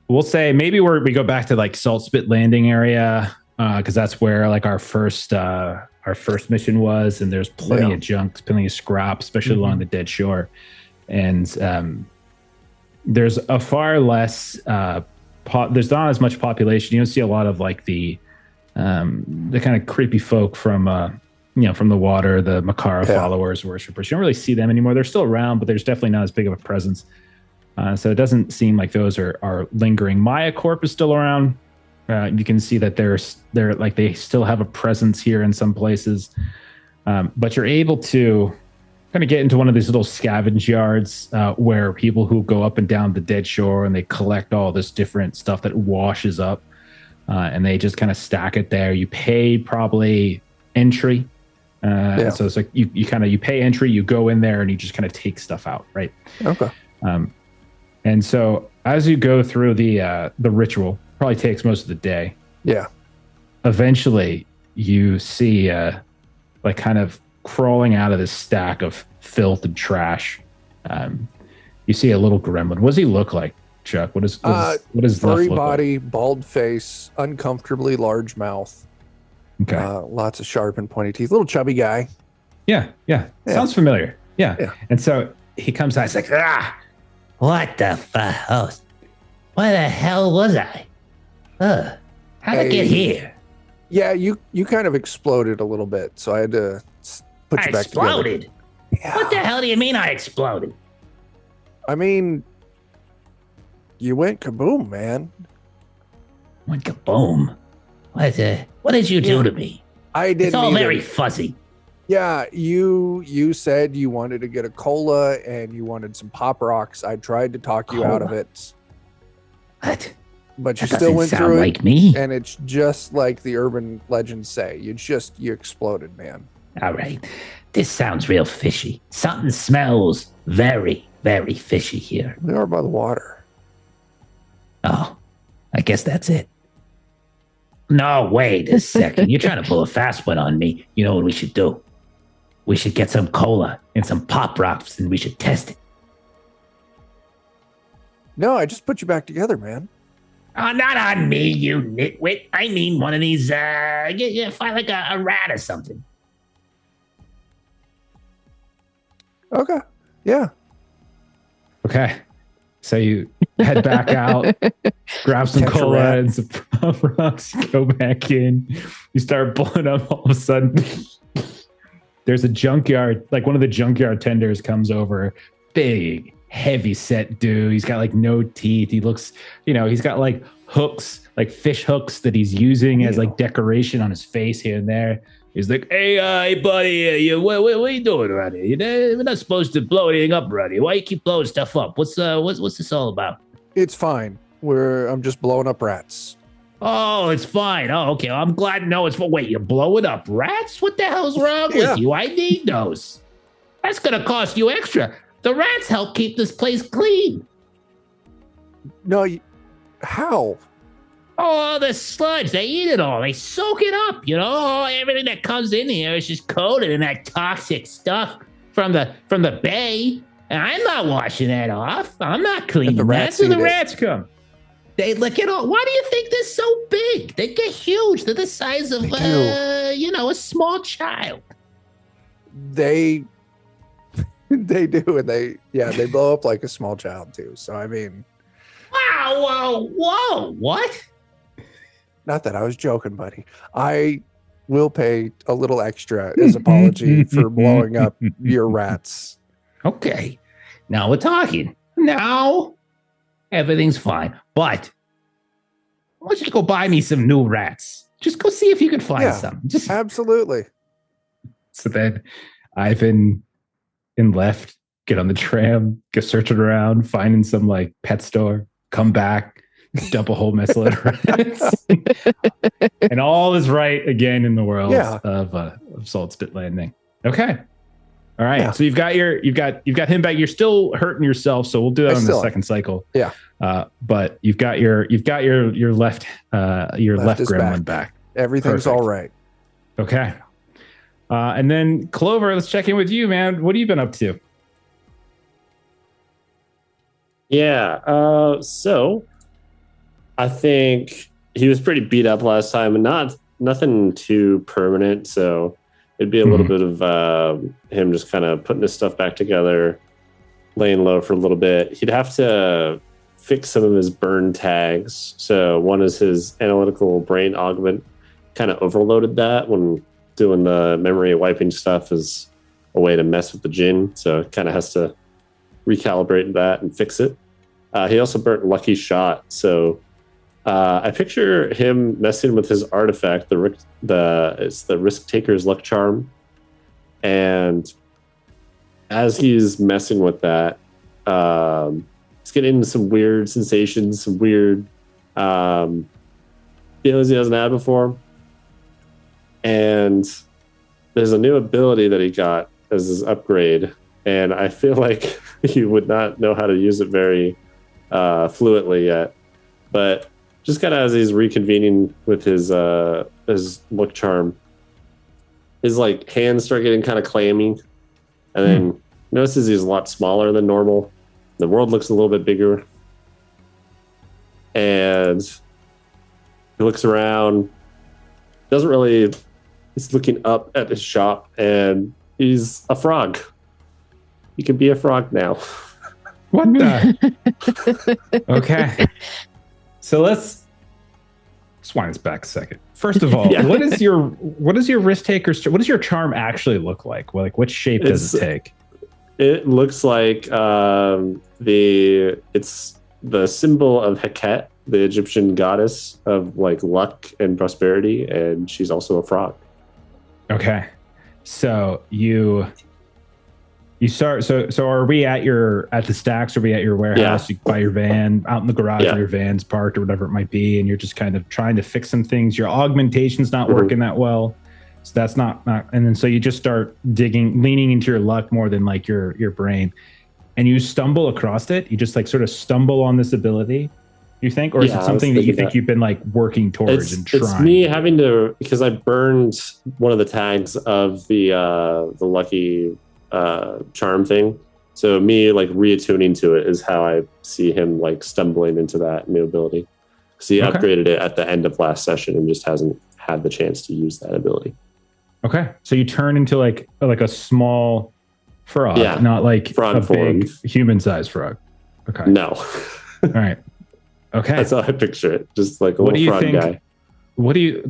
we'll say maybe we go back to like Salt Spit Landing area, because that's where like our first mission was, and there's plenty of junk, plenty of scrap, especially along the dead shore. And there's a far less there's not as much population. You don't see a lot of like the kind of creepy folk from from the water, the Makara followers, worshippers. You don't really see them anymore. They're still around, but there's definitely not as big of a presence. So it doesn't seem like those are lingering. Maya Corp is still around. You can see that they're like they still have a presence here in some places, but you're able to kind of get into one of these little scavenge yards where people who go up and down the dead shore and they collect all this different stuff that washes up, and they just kind of stack it there. You pay probably entry. So it's like you pay entry, you go in there and you just kind of take stuff out, right? Okay. And so as you go through the ritual, probably takes most of the day. Yeah. Eventually you see like kind of crawling out of this stack of filth and trash. You see a little gremlin. What does he look like, Chuck? What is furry body, like? Bald face, uncomfortably large mouth. Okay. Lots of sharp and pointy teeth. Little chubby guy. Yeah. Sounds familiar. Yeah. And so he comes out. He's like, what the fuck? Where the hell was I? How'd I get here? Yeah, you kind of exploded a little bit, so I had to put you back together. Exploded? Yeah. What the hell do you mean I exploded? I mean, you went kaboom, man. Went kaboom? What did you do to me? I didn't. It's all very fuzzy. Yeah, you said you wanted to get a cola and you wanted some pop rocks. I tried to talk you out of it. What? But you still went through like me. And it's just like the urban legends say. You exploded, man. All right. This sounds real fishy. Something smells very, very fishy here. We are by the water. Oh, I guess that's it. No, wait a second. You're trying to pull a fast one on me. You know what we should do? We should get some cola and some pop rocks and we should test it. No, I just put you back together, man. Oh, not on me, you nitwit. I mean one of these, find like a rat or something. Okay. Yeah. Okay. So you head back out, grab some cola and some pop rocks, go back in. You start blowing up. All of a sudden, there's a junkyard. Like one of the junkyard tenders comes over. Big, heavy set dude. He's got like no teeth. He looks, he's got like hooks, like fish hooks that he's using as like decoration on his face here and there. He's like, hey, buddy, what are you doing around here? We're not supposed to blow anything up around here. Why you keep blowing stuff up? What's this all about? It's fine. I'm just blowing up rats. Oh, it's fine. Oh, okay. I'm glad to know it's fine. Wait, you're blowing up rats? What the hell's wrong with you? I need those. That's going to cost you extra. The rats help keep this place clean. No, how? Oh, the sludge. They eat it all. They soak it up, everything that comes in here is just coated in that toxic stuff from the bay. And I'm not washing that off. I'm not cleaning that. That's where the rats come. They lick it all. Why do you think they're so big? They get huge. They're the size of, a small child. They do. And they blow up like a small child too. So, I mean. Wow, whoa, what? Not that I was joking, buddy. I will pay a little extra as apology for blowing up your rats. Okay. Now we're talking. Now everything's fine. But I want you to go buy me some new rats. Just go see if you can find some. Just absolutely. So then Ivan and left, get on the tram, go searching around, finding some like pet store, come back, dump a whole mess of rats. And all is right again in the world of Salt Spit Landing. Okay. All right. Yeah. So you've got him back. You're still hurting yourself, so we'll do that on the second cycle. Yeah. But you've got your left gremlin back. Everything's all right. Okay. And then Clover, let's check in with you, man. What have you been up to? Yeah. So I think he was pretty beat up last time, and nothing too permanent. So it'd be a little bit of him just kind of putting his stuff back together, laying low for a little bit. He'd have to fix some of his burn tags. So one is his analytical brain augment kind of overloaded that when doing the memory wiping stuff as a way to mess with the djinn. So it kind of has to recalibrate that and fix it. He also burnt Lucky Shot. So I picture him messing with his artifact, it's the Risk Taker's Luck Charm. And as he's messing with that, he's getting some weird sensations, some weird feelings he hasn't had before. And there's a new ability that he got as his upgrade. And I feel like he would not know how to use it very fluently yet. But just kind of as he's reconvening with his Luck Charm, his like hands start getting kind of clammy, and then notices he's a lot smaller than normal. The world looks a little bit bigger, and he looks around. He's looking up at his shop, and he's a frog. He can be a frog now. What the? Okay. So let's wind this back a second. First of all, what is your risk taker's? What does your charm actually look like? Like, what shape does it take? It looks like it's the symbol of Heket, the Egyptian goddess of like luck and prosperity, and she's also a frog. Okay, so you start. So are we at the stacks? Are we at your warehouse? You buy your van out in the garage where your van's parked or whatever it might be, and you're just kind of trying to fix some things. Your augmentation's not working that well, so that's not. And then so you just start leaning into your luck more than like your brain, and you stumble across it. You just like sort of stumble on this ability. You think, or is it something that you think you've been like working towards and trying? It's me having to, because I burned one of the tags of the lucky charm thing. So me like reattuning to it is how I see him like stumbling into that new ability. So he upgraded it at the end of last session and just hasn't had the chance to use that ability. Okay, so you turn into like a small frog, not like frog a form. Big human-sized frog. Okay, no. All right. Okay, that's how I picture it. Just like a little frog guy.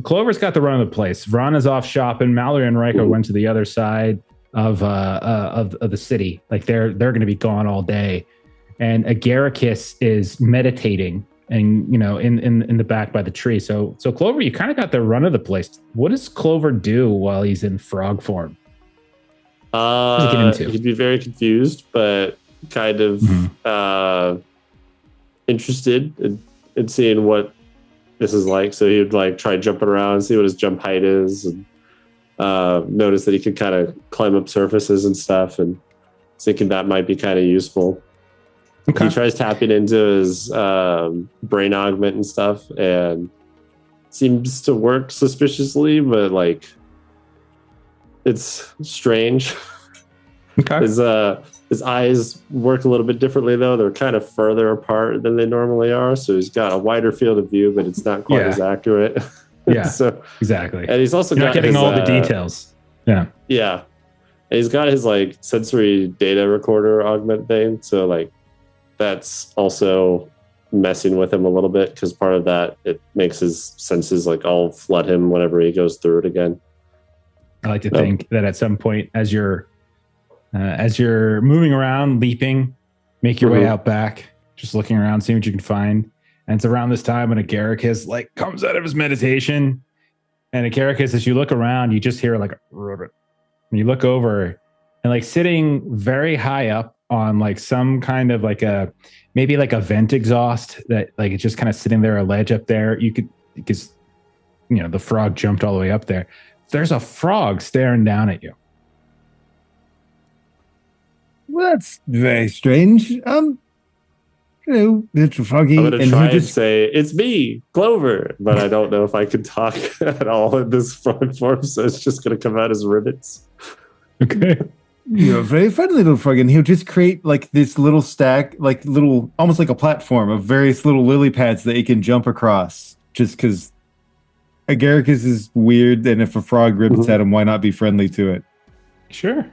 Clover's got the run of the place. Vrana's off shopping. Mallory and Ryko went to the other side of the city. Like they're going to be gone all day, and Agaricus is meditating and in the back by the tree. So Clover, you kind of got the run of the place. What does Clover do while he's in frog form? What does he get into? He'd be very confused, but kind of interested in seeing what this is like. So he'd like try jumping around, see what his jump height is, and notice that he could kind of climb up surfaces and stuff, and thinking that might be kind of useful. Okay. He tries tapping into his brain augment and stuff, and seems to work suspiciously, but like it's strange. Okay. His eyes work a little bit differently, though. They're kind of further apart than they normally are, so he's got a wider field of view, but it's not quite as accurate. Yeah, so exactly. And he's also not getting all the details. Yeah. And he's got his like sensory data recorder augment thing, so like that's also messing with him a little bit, because part of that, it makes his senses like all flood him whenever he goes through it again. I like to think that at some point, as you're moving around, leaping, make your way out back, just looking around, seeing what you can find. And it's around this time when Agaricus like comes out of his meditation. And Agaricus, as you look around, you just hear like and you look over, and like sitting very high up on like some kind of like maybe like a vent exhaust that like it's just kind of sitting there, a ledge up there. You could, because the frog jumped all the way up there. There's a frog staring down at you. Well, that's very strange. Little froggy. I'm going to try and say, it's me, Clover. But I don't know if I can talk at all in this frog form, so it's just going to come out as ribbons. Okay. You're a very friendly little frog, and he'll just create like this little stack, like little, almost like a platform of various little lily pads that he can jump across. Just because Agaricus is weird, and if a frog ribbons at him, why not be friendly to it? Sure.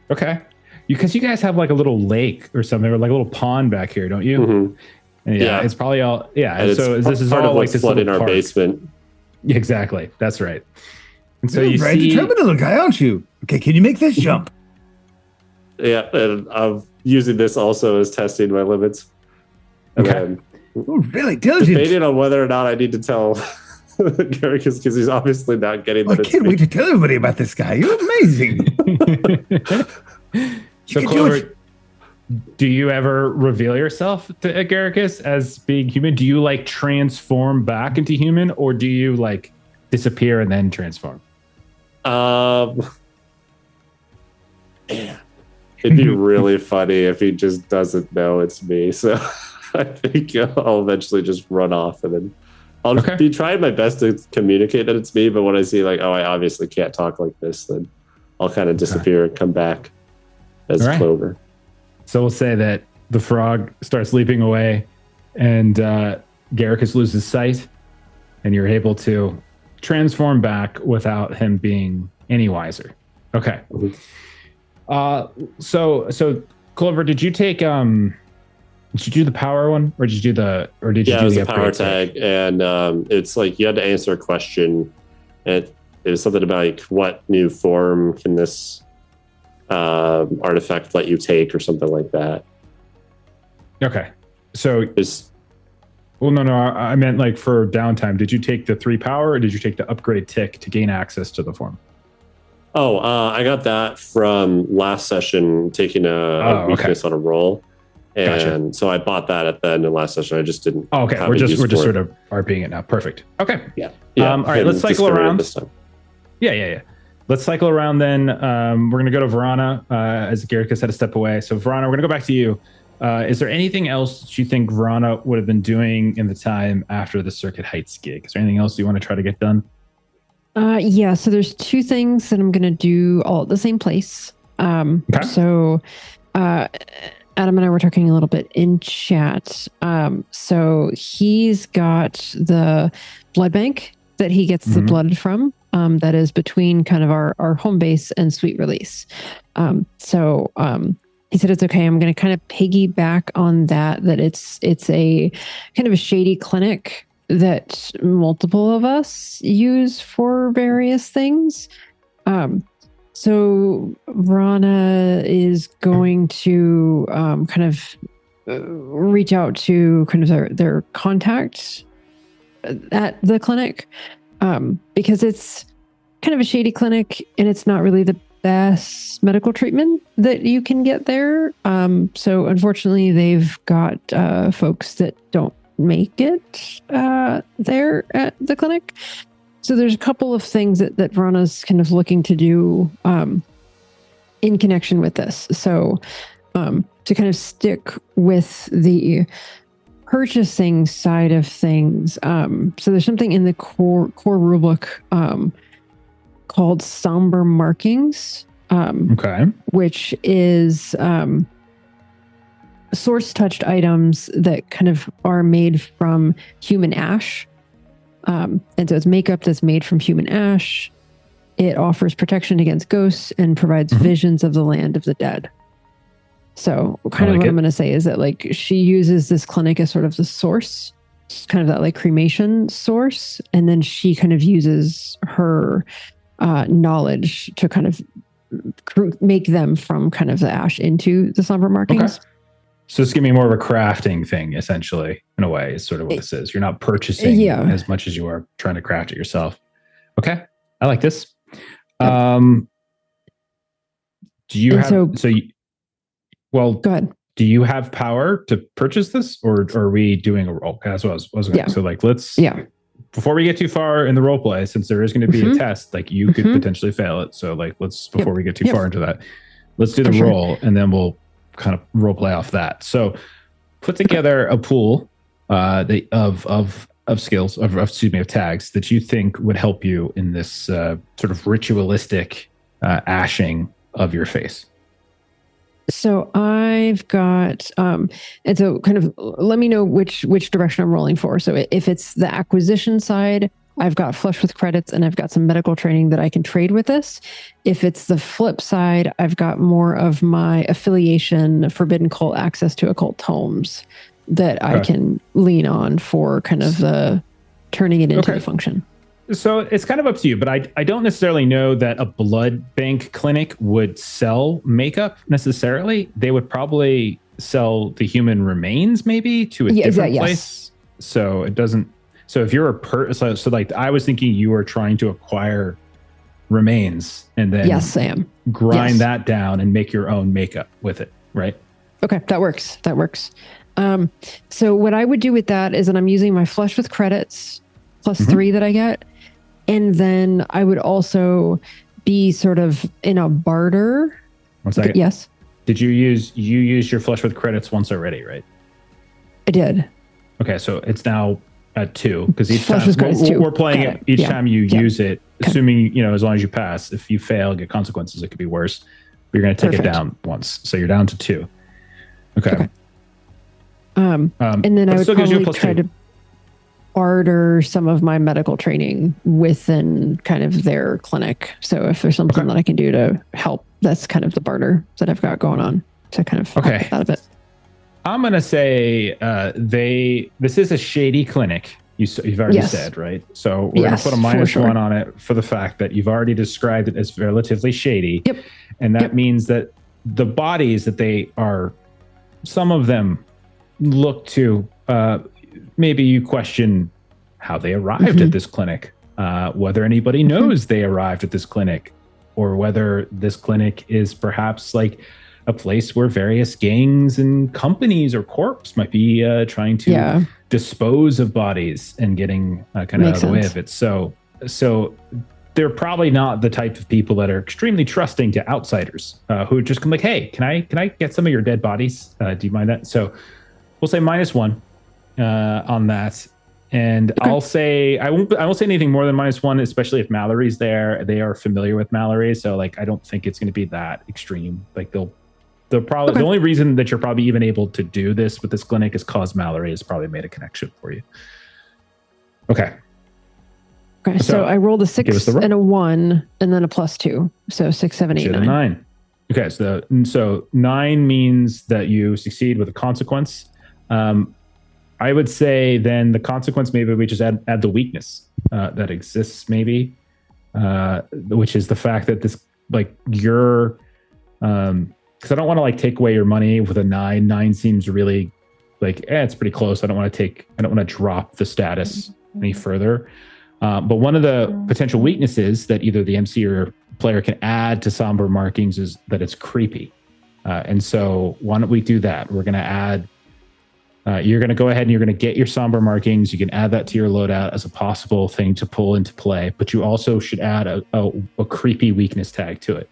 Okay. Because you guys have like a little lake or something, or like a little pond back here, don't you? Mm-hmm. Yeah, it's probably all. Yeah, and so this is part all of like this flooding little our park. basement. Yeah, exactly. That's right. And so You're you very see, determined little guy, aren't you? Okay, can you make this jump? Yeah, and I'm using this also as testing my limits. And then Oh, really diligent. debating on whether or not I need to tell Agaricus, because he's obviously not getting that. I can't wait to tell everybody about this guy. You're amazing. so Clover, do you ever reveal yourself to Agaricus as being human? Do you like transform back into human, or do you like disappear and then transform? Yeah. It'd be really funny if he just doesn't know it's me. So I think I'll eventually just run off, and then I'll be trying my best to communicate that it's me. But when I see like, oh, I obviously can't talk like this, then I'll kind of disappear and come back as Clover. So we'll say that the frog starts leaping away, and Agaricus loses sight, and you're able to transform back without him being any wiser. Okay. So Clover, did you take did you do the power one, or did you do the it was a power tag, and it's like you had to answer a question, and it was something about like what new form can this artifact let you take, or something like that. Okay. So I meant like for downtime, did you take the 3 power, or did you take the upgrade tick to gain access to the form? Oh, I got that from last session, taking a weakness on a roll. And so I bought that at the end of last session. I just didn't. Oh, okay. We're just sort of RPing it now. Perfect. Okay. Yeah. All right. Let's cycle around. This time. Yeah. Let's cycle around then. We're going to go to Verana, as Agaricus had to step away. So Verana, we're going to go back to you. Is there anything else that you think Verana would have been doing in the time after the Circuit Heights gig? Is there anything else you want to try to get done? Yeah, so there's 2 things that I'm going to do all at the same place. So Adam and I were talking a little bit in chat. So he's got the blood bank that he gets the blood from, that is between kind of our home base and Sweet Release. So he said it's okay. I'm going to kind of piggyback on that it's a kind of a shady clinic that multiple of us use for various things. So Verana is going to kind of reach out to kind of their contact at the clinic, because it's kind of a shady clinic and it's not really the best medical treatment that you can get there. So unfortunately, they've got folks that don't make it there at the clinic. So there's a couple of things that Verana's kind of looking to do in connection with this. So to kind of stick with the purchasing side of things, so there's something in the core rulebook called Somber Markings, which is source-touched items that kind of are made from human ash. And so it's makeup that's made from human ash. It offers protection against ghosts and provides visions of the land of the dead. So kind of what I'm going to say is that like she uses this clinic as sort of the source, kind of that like cremation source. And then she kind of uses her knowledge to kind of make them from kind of the ash into the somber markings. Okay. So it's giving me more of a crafting thing, essentially, in a way, is sort of what this is. You're not purchasing as much as you are trying to craft it yourself. Okay. I like this. Yep. Do you have, well, go ahead. Do you have power to purchase this, or are we doing a roll? That's what I was going to. So like, before we get too far in the role play, since there is going to be a test, like you could potentially fail it. So like, before we get too far into that, let's do the roll and then we'll kind of role play off that. So put together a pool of skills, of tags that you think would help you in this sort of ritualistic ashing of your face. So I've got, and so kind of let me know which direction I'm rolling for. So if it's the acquisition side, I've got flush with credits and I've got some medical training that I can trade with this. If it's the flip side, I've got more of my affiliation, forbidden cult access to occult tomes that I can lean on for kind of the turning it into the function. So it's kind of up to you, but I don't necessarily know that a blood bank clinic would sell makeup necessarily. They would probably sell the human remains maybe to a different place. So it doesn't. So if you're so like I was thinking you were trying to acquire remains and then I am. Grind that down and make your own makeup with it, right? Okay, that works. So what I would do with that is that I'm using my flush with credits plus 3 that I get. And then I would also be sort of in a barter. 1 second. Yes. Did you use your flush with credits once already, right? I did. Okay, so it's now at 2 because each flush time we're playing it each time you use it, assuming as long as you pass. If you fail, get consequences. It could be worse. But you're going to take it down once, so you're down to 2. Okay. And then I would probably try to barter some of my medical training within kind of their clinic. So if there's something that I can do to help, that's kind of the barter that I've got going on to kind of help out of it. I'm going to say this is a shady clinic. You've already said, right? So we're going to put a -1 on it for the fact that you've already described it as relatively shady. Yep. And that means that the bodies that they are, some of them look to, maybe you question how they arrived at this clinic, whether anybody knows they arrived at this clinic, or whether this clinic is perhaps like a place where various gangs and companies or corps might be trying to dispose of bodies and getting kind of out of the way of it. So they're probably not the type of people that are extremely trusting to outsiders who just come like, hey, can I get some of your dead bodies? Do you mind that? So we'll say -1 on that. And I'll say I won't say anything more than -1, especially if Mallory's there. They are familiar with Mallory, so like I don't think it's going to be that extreme. Like they'll probably the only reason that you're probably even able to do this with this clinic is cause Mallory has probably made a connection for you. Okay, so I rolled a 6 and a 1 and then a +2. So 6, 7, 8, 9. Okay, so 9 means that you succeed with a consequence. I would say then the consequence, maybe we just add the weakness that exists, maybe, which is the fact that this, like, you're, because I don't want to like take away your money with a 9. 9 seems really like, it's pretty close. I don't want to drop the status any further. But one of the potential weaknesses that either the MC or player can add to somber markings is that it's creepy. And so why don't we do that? We're going to add, you're going to go ahead and you're going to get your somber markings. You can add that to your loadout as a possible thing to pull into play, but you also should add a creepy weakness tag to it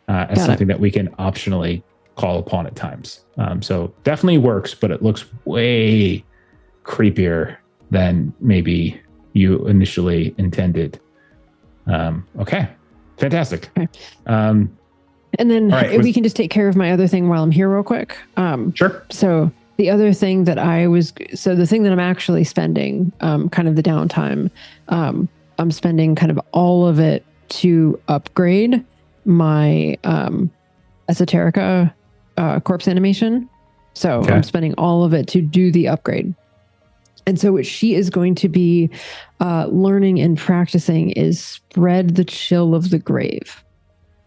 as something that we can optionally call upon at times. So definitely works, but it looks way creepier than maybe you initially intended. Okay, fantastic. Okay. And then we can just take care of my other thing while I'm here real quick. Sure. So the other thing that the thing that I'm actually spending, kind of the downtime, I'm spending kind of all of it to upgrade my esoterica corpse animation. So I'm spending all of it to do the upgrade. And so what she is going to be learning and practicing is spread the chill of the grave.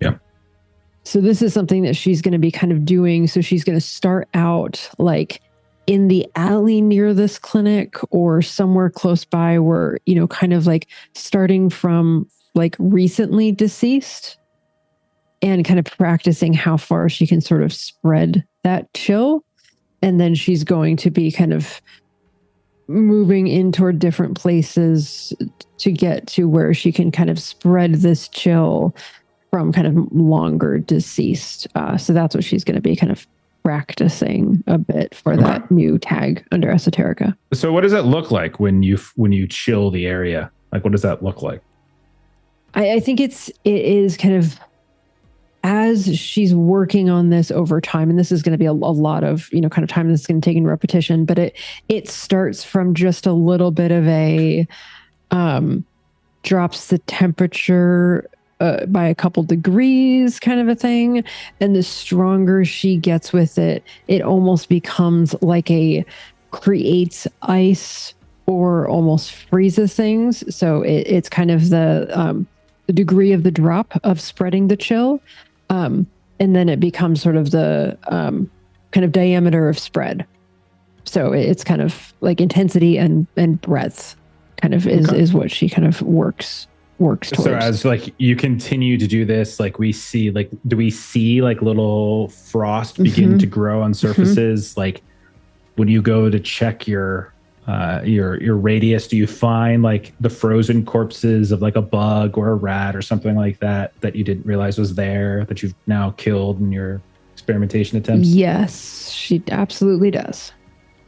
Yeah. So this is something that she's going to be kind of doing. So she's going to start out like in the alley near this clinic or somewhere close by where, you know, kind of like starting from like recently deceased and kind of practicing how far she can sort of spread that chill. And then she's going to be kind of moving in toward different places to get to where she can kind of spread this chill from kind of longer deceased. So that's what she's going to be kind of practicing a bit for that new tag under esoterica. So what does that look like when you chill the area? Like, what does that look like? I think it is kind of as she's working on this over time, and this is going to be a lot of, you know, kind of time that's going to take in repetition, but it starts from just a little bit of a drops the temperature by a couple degrees kind of a thing. And the stronger she gets with it, it almost becomes like creates ice or almost freezes things. So it's kind of the degree of the drop of spreading the chill. And then it becomes sort of the kind of diameter of spread. So it's kind of like intensity and breadth kind of is what she kind of works towards. So as like you continue to do this, like we see, like, do we see like little frost begin to grow on surfaces? Like when you go to check your radius, do you find like the frozen corpses of like a bug or a rat or something like that you didn't realize was there, that you've now killed in your experimentation attempts? Yes, she absolutely does.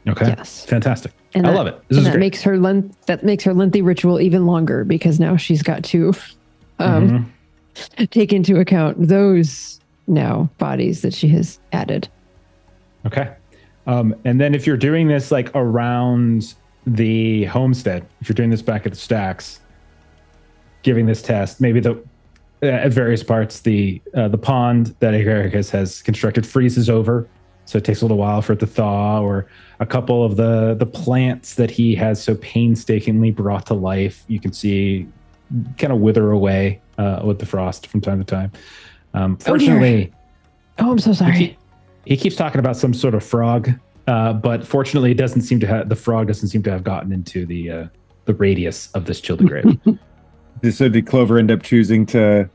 Okay. Yes. Fantastic. And I love it. This is that great. makes her lengthy ritual even longer because now she's got to take into account those now bodies that she has added. Okay. And then if you're doing this like around the homestead, if you're doing this back at the stacks, giving this test, maybe at various parts, the pond that Agaricus has constructed freezes over. So it takes a little while for it to thaw, or a couple of the plants that he has so painstakingly brought to life, you can see kind of wither away with the frost from time to time. Fortunately, I'm so sorry. He keeps talking about some sort of frog, but fortunately, the frog doesn't seem to have gotten into the radius of this chill the grave. So did Clover end up choosing to?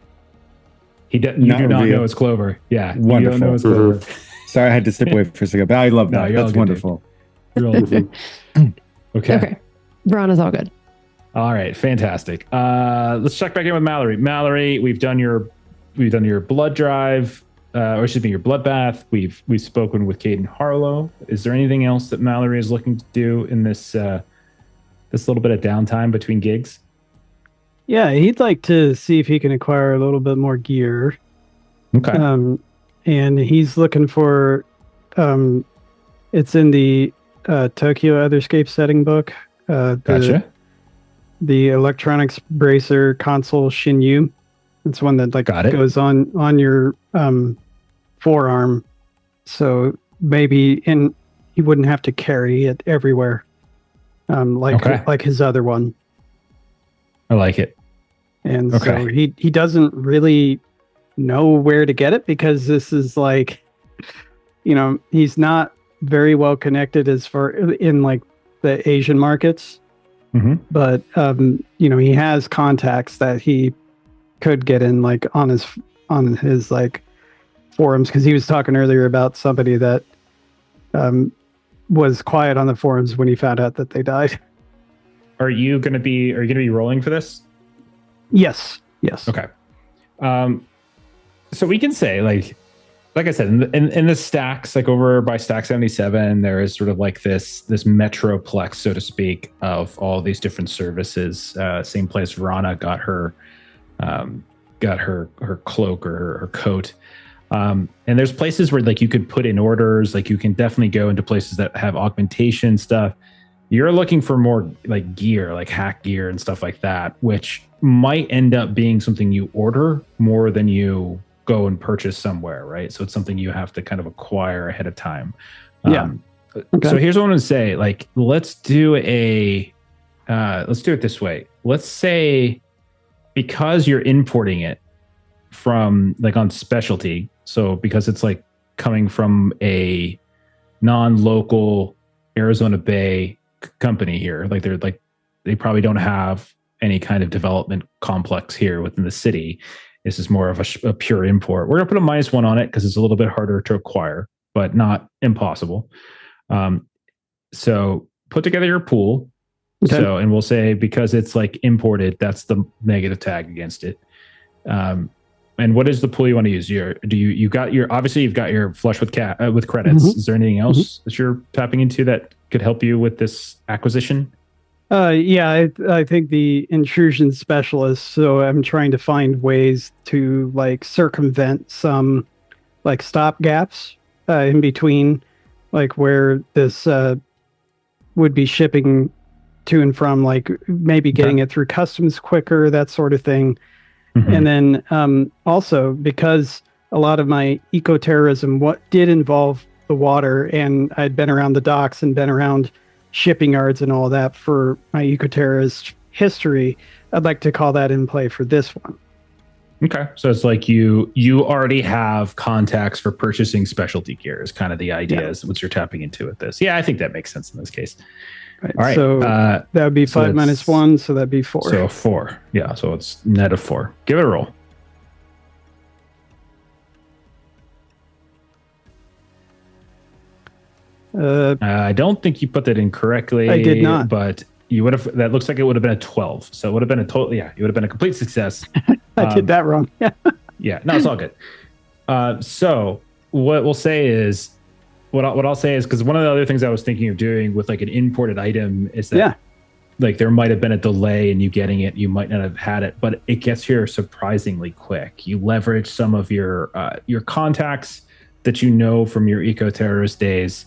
You do not know it's Clover. Yeah, wonderful. You don't know it's Clover. Sorry, I had to step away for a second, but I love that. No, that's wonderful. You're all good. Okay. Brana's all good. All right, fantastic. Let's check back in with Mallory. Mallory, we've done your blood drive. Or excuse me, your bloodbath. We've spoken with Caden Harlow. Is there anything else that Mallory is looking to do in this little bit of downtime between gigs? Yeah, he'd like to see if he can acquire a little bit more gear. Okay. And he's looking for, it's in the Tokyo Otherscape setting book. Gotcha. The electronics bracer console Shinyu. It's one that goes on your forearm, so maybe you wouldn't have to carry it everywhere, like his other one. I like it. And so he doesn't really know where to get it because this is like, you know, he's not very well connected as far in like the Asian markets, but you know, he has contacts that he could get in like on his like forums, because he was talking earlier about somebody that was quiet on the forums when he found out that they died. Are you gonna be rolling for this? Yes. Okay. So we can say like I said, in the stacks, like over by stack 77, there is sort of like this metroplex, so to speak, of all these different services. Same place Verana got her cloak or her coat. And there's places where like you could put in orders, like you can definitely go into places that have augmentation stuff. You're looking for more like gear, like hack gear and stuff like that, which might end up being something you order more than you go and purchase somewhere, right? So it's something you have to kind of acquire ahead of time. Yeah. Okay. So here's what I'm going to say. Like, let's do it this way. Let's say because you're importing it from like on specialty, so because it's like coming from a non-local Arizona Bay company here, like they probably don't have any kind of development complex here within the city. This is more of a pure import. We're gonna put a -1 on it because it's a little bit harder to acquire, but not impossible. So put together your pool. Okay. So, and we'll say because it's like imported, that's the negative tag against it. And what is the pool you want to use? You've got your flush with credits. Mm-hmm. Is there anything else that you're tapping into that could help you with this acquisition? Yeah, I think the intrusion specialist. So I'm trying to find ways to like circumvent some like stop gaps in between, like where this would be shipping to and from, like maybe getting it through customs quicker, that sort of thing. Mm-hmm. And then also because a lot of my eco-terrorism did involve the water, and I'd been around the docks and been around shipping yards and all that for my eco-terrorist history, I'd like to call that in play for this one. Okay. So it's like you already have contacts for purchasing specialty gear is kind of the idea is what you're tapping into with this. Yeah, I think that makes sense in this case. Right. All right. So that would be 5 minus 1, so that'd be 4. So 4. Yeah, so it's net of 4. Give it a roll. I don't think you put that in correctly. I did not. But you would have. That looks like it would have been a 12. So it would have been a total. Yeah, it would have been a complete success. I did that wrong. Yeah. Yeah. No, it's all good. So what we'll say is, what I'll say is, because one of the other things I was thinking of doing with like an imported item is that like there might have been a delay in you getting it. You might not have had it, but it gets here surprisingly quick. You leverage some of your contacts that you know from your eco-terrorist days.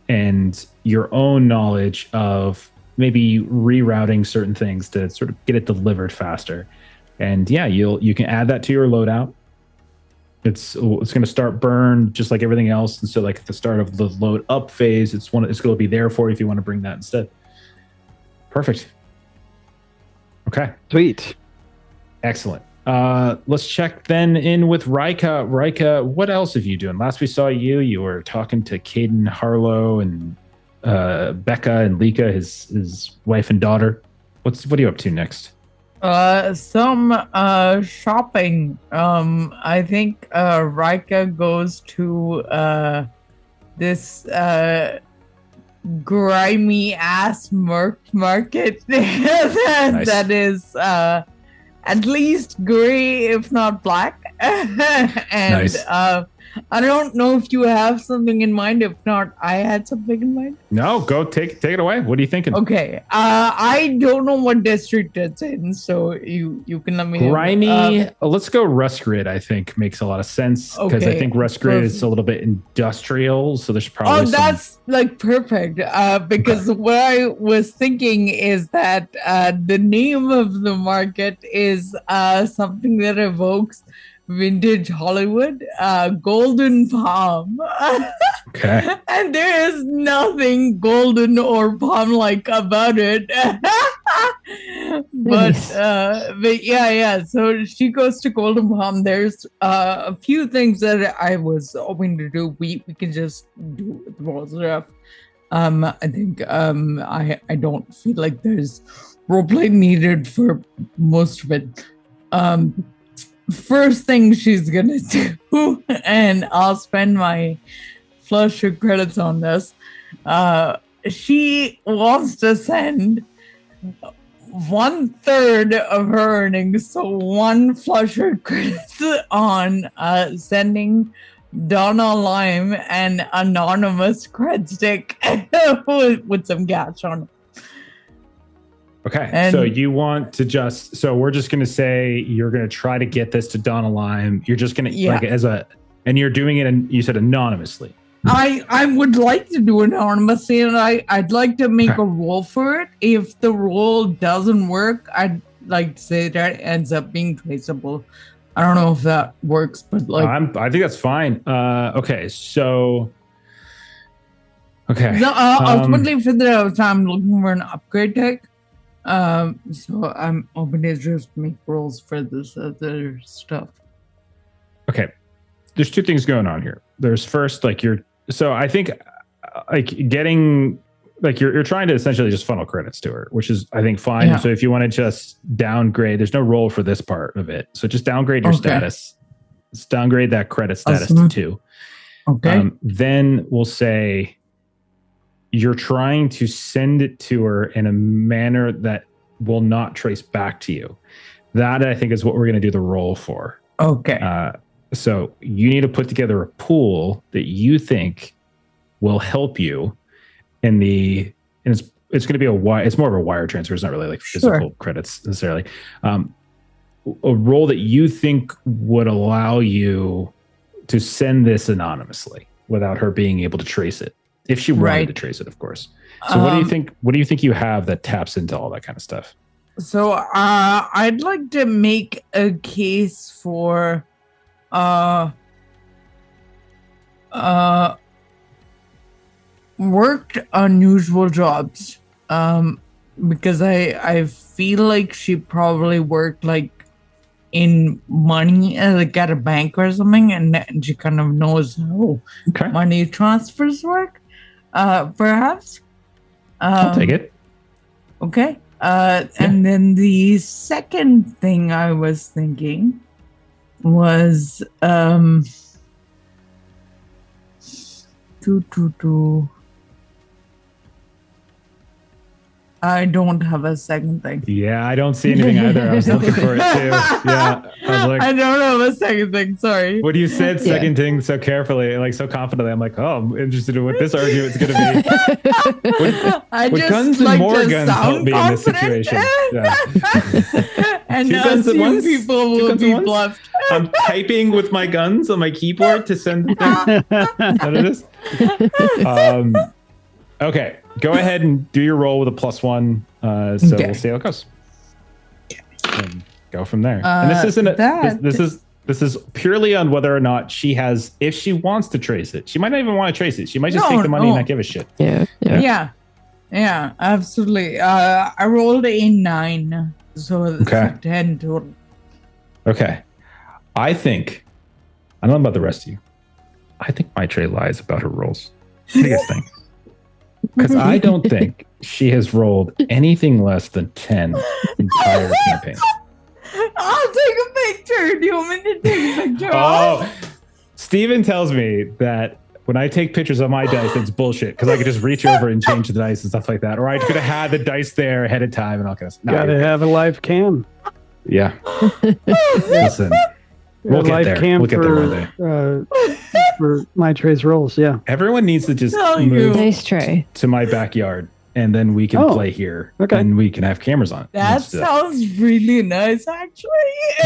And your own knowledge of maybe rerouting certain things to sort of get it delivered faster. And yeah, you can add that to your loadout. It's going to start burn just like everything else. And so like at the start of the load up phase, it's going to be there for you if you want to bring that instead. Perfect. Okay. Sweet. Excellent. Let's check then in with Rika. Rika, what else have you doing? Last we saw you were talking to Caden Harlow and Becca and Lika, his wife and daughter. What are you up to next? Some shopping. I think Rika goes to this grimy ass market that is at least gray, if not black. And nice. I don't know if you have something in mind. If not, I had something in mind. No, go take it away. What are you thinking? Okay. I don't know what district it's in, so you can let me know. Grimy. Let's go Rust Grid, I think makes a lot of sense. Because I think Rust Grid is a little bit industrial, so there's probably that's like perfect. Because what I was thinking is that the name of the market is something that evokes vintage Hollywood, Golden Palm. Okay. And there is nothing golden or palm-like about it. But yeah. So she goes to Golden Palm. There's a few things that I was hoping to do. We can just do with more stuff. I think I don't feel like there's roleplay needed for most of it. First thing she's gonna do, and I'll spend my flush of credits on this. She wants to send 1/3 of her earnings, so 1 flush of credits on sending Donna Lime an anonymous cred stick with some cash on it. Okay, so you want to so we're just going to say you're going to try to get this to Donna Lime. You're just going to, and you're doing it, and you said anonymously. I would like to do anonymously, and I'd like to make a roll for it. If the roll doesn't work, I'd like to say that it ends up being traceable. I don't know if that works, but like I think that's fine. Okay, so okay. So, ultimately, for the time, I'm looking for an upgrade tech. So I'm hoping to just make rolls for this other stuff. Okay, there's two things going on here. There's first, like so I think like getting like you're trying to essentially just funnel credits to her, which is I think fine. Yeah. So if you want to just downgrade, there's no roll for this part of it. So just downgrade your status. Just downgrade that credit status to 2. Okay. Then we'll say you're trying to send it to her in a manner that will not trace back to you. That I think is what we're going to do the roll for. Okay. So you need to put together a pool that you think will help you in the, and it's going to be it's more of a wire transfer. It's not really like physical credits necessarily. A roll that you think would allow you to send this anonymously without her being able to trace it. If she wanted to trace it, of course. So what do you think? What do you think you have that taps into all that kind of stuff? So I'd like to make a case for worked unusual jobs. Because I feel like she probably worked like in money, like at a bank or something, and she kind of knows how money transfers work. Perhaps. I'll take it. Okay. And then the second thing I was thinking was I don't have a second thing. Yeah, I don't see anything either. I was looking for it too. Yeah, I was like, I don't have a second thing. Sorry. When you said second thing so carefully, like so confidently, I'm like, oh, I'm interested in what this argument's going to be. Would guns and more guns help me in this situation? Yeah. And now two people will be bluffed. I'm typing with my guns on my keyboard to send the thing. Is that it is? Okay, go ahead and do your roll with a +1. We'll see how it goes. And go from there. And this isn't this is purely on whether or not she has, if she wants to trace it. She might not even want to trace it. She might just take the money and not give a shit. Yeah, absolutely. I rolled a 9, so it's a 10 total. Okay, I don't know about the rest of you. I think my tray lies about her rolls. What do you guys think? Because I don't think she has rolled anything less than 10 entire campaigns. I'll take a picture. Do you want me to take a picture? Oh, Steven tells me that when I take pictures of my dice, it's bullshit because I could just reach over and change the dice and stuff like that. Or I could have had the dice there ahead of time and all kinds of stuff. Gotta have a live cam. Yeah. Listen. We'll get there. We'll get there one day. For my trays rolls, yeah. Everyone needs to just move nice tray to my backyard, and then we can play here. Okay. And we can have cameras on. That sounds really nice, actually.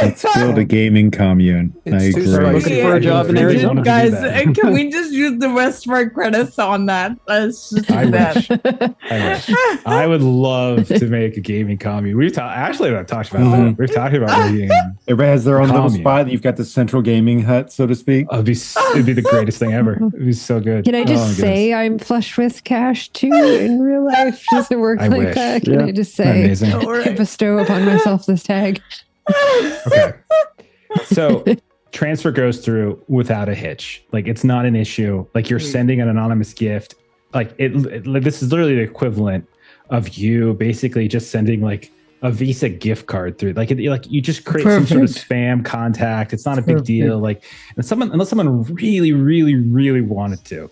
Let's build a gaming commune. I agree. Looking for a job in Arizona. Guys, can we just use the rest of our credits on that? Let's just do that. I wish. I would love to make a gaming commune. We've talked about that. We've talked about making. Everybody has their own little spot. You've got the central gaming hut, so to speak. It'd be the greatest thing ever. It'd be so good. Can I just say I'm flush with cash too in real life? Does it work like that? Can I just say I bestow upon myself this tag? Okay. So transfer goes through without a hitch. Like it's not an issue. Like you're sending an anonymous gift. Like this is literally the equivalent of you basically just sending like a Visa gift card through. Like you just create some sort of spam contact. It's not a big deal. Like unless someone really, really, really wanted to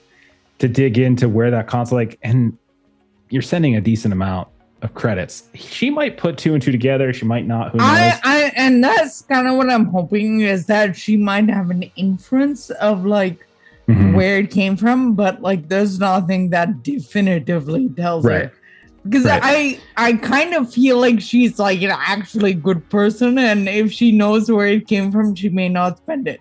dig into where that console and you're sending a decent amount of credits. She might put 2 and 2 together. She might not. Who knows? And that's kind of what I'm hoping is that she might have an inference of like where it came from, but like there's nothing that definitively tells her. Because I kind of feel like she's like an actually good person, and if she knows where it came from, she may not spend it.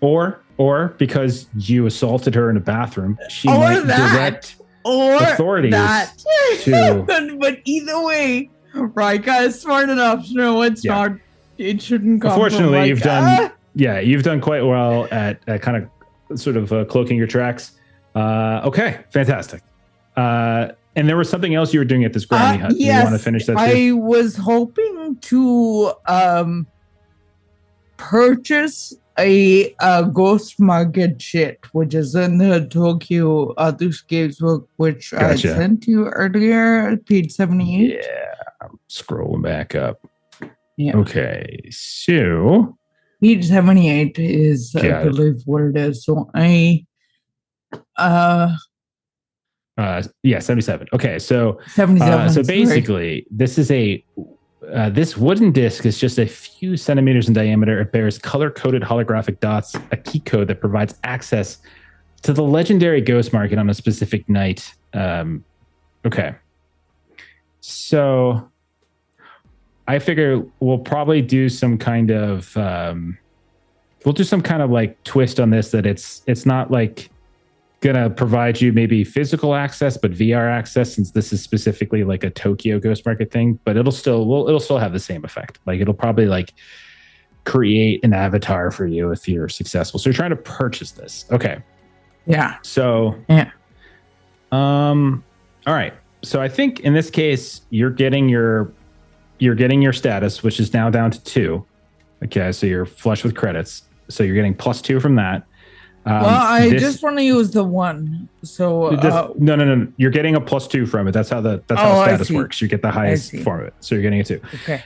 Or because you assaulted her in a bathroom, she might direct authorities to. But either way, Rika is smart enough to know it's not It shouldn't come. Unfortunately, you've done quite well at kind of sort of cloaking your tracks. Okay, fantastic. And there was something else you were doing at this granny hut. Yes, you want to finish that too? I was hoping to purchase a ghost market shit, which is in the Tokyo Otherscape book, which I sent you earlier, page 78. Yeah, I'm scrolling back up. Yeah. Okay, so page 78 is, I believe, what it is. So yeah, 77. Okay, so 77. So basically, this is this wooden disc is just a few centimeters in diameter. It bears color-coded holographic dots, a key code that provides access to the legendary ghost market on a specific night. Okay, so I figure we'll probably do some kind of like twist on this, that it's not like gonna provide you maybe physical access, but VR access, since this is specifically like a Tokyo ghost market thing. But it'll still have the same effect. Like it'll probably like create an avatar for you if you're successful. So you're trying to purchase this. Okay. Yeah. So yeah. All right. So I think in this case you're getting your status, which is now down to 2. Okay, so you're flush with credits. So you're getting +2 from that. Well, I just want to use the 1. So no. You're getting a +2 from it. That's how status works. You get the highest form of it. So you're getting a 2. Okay.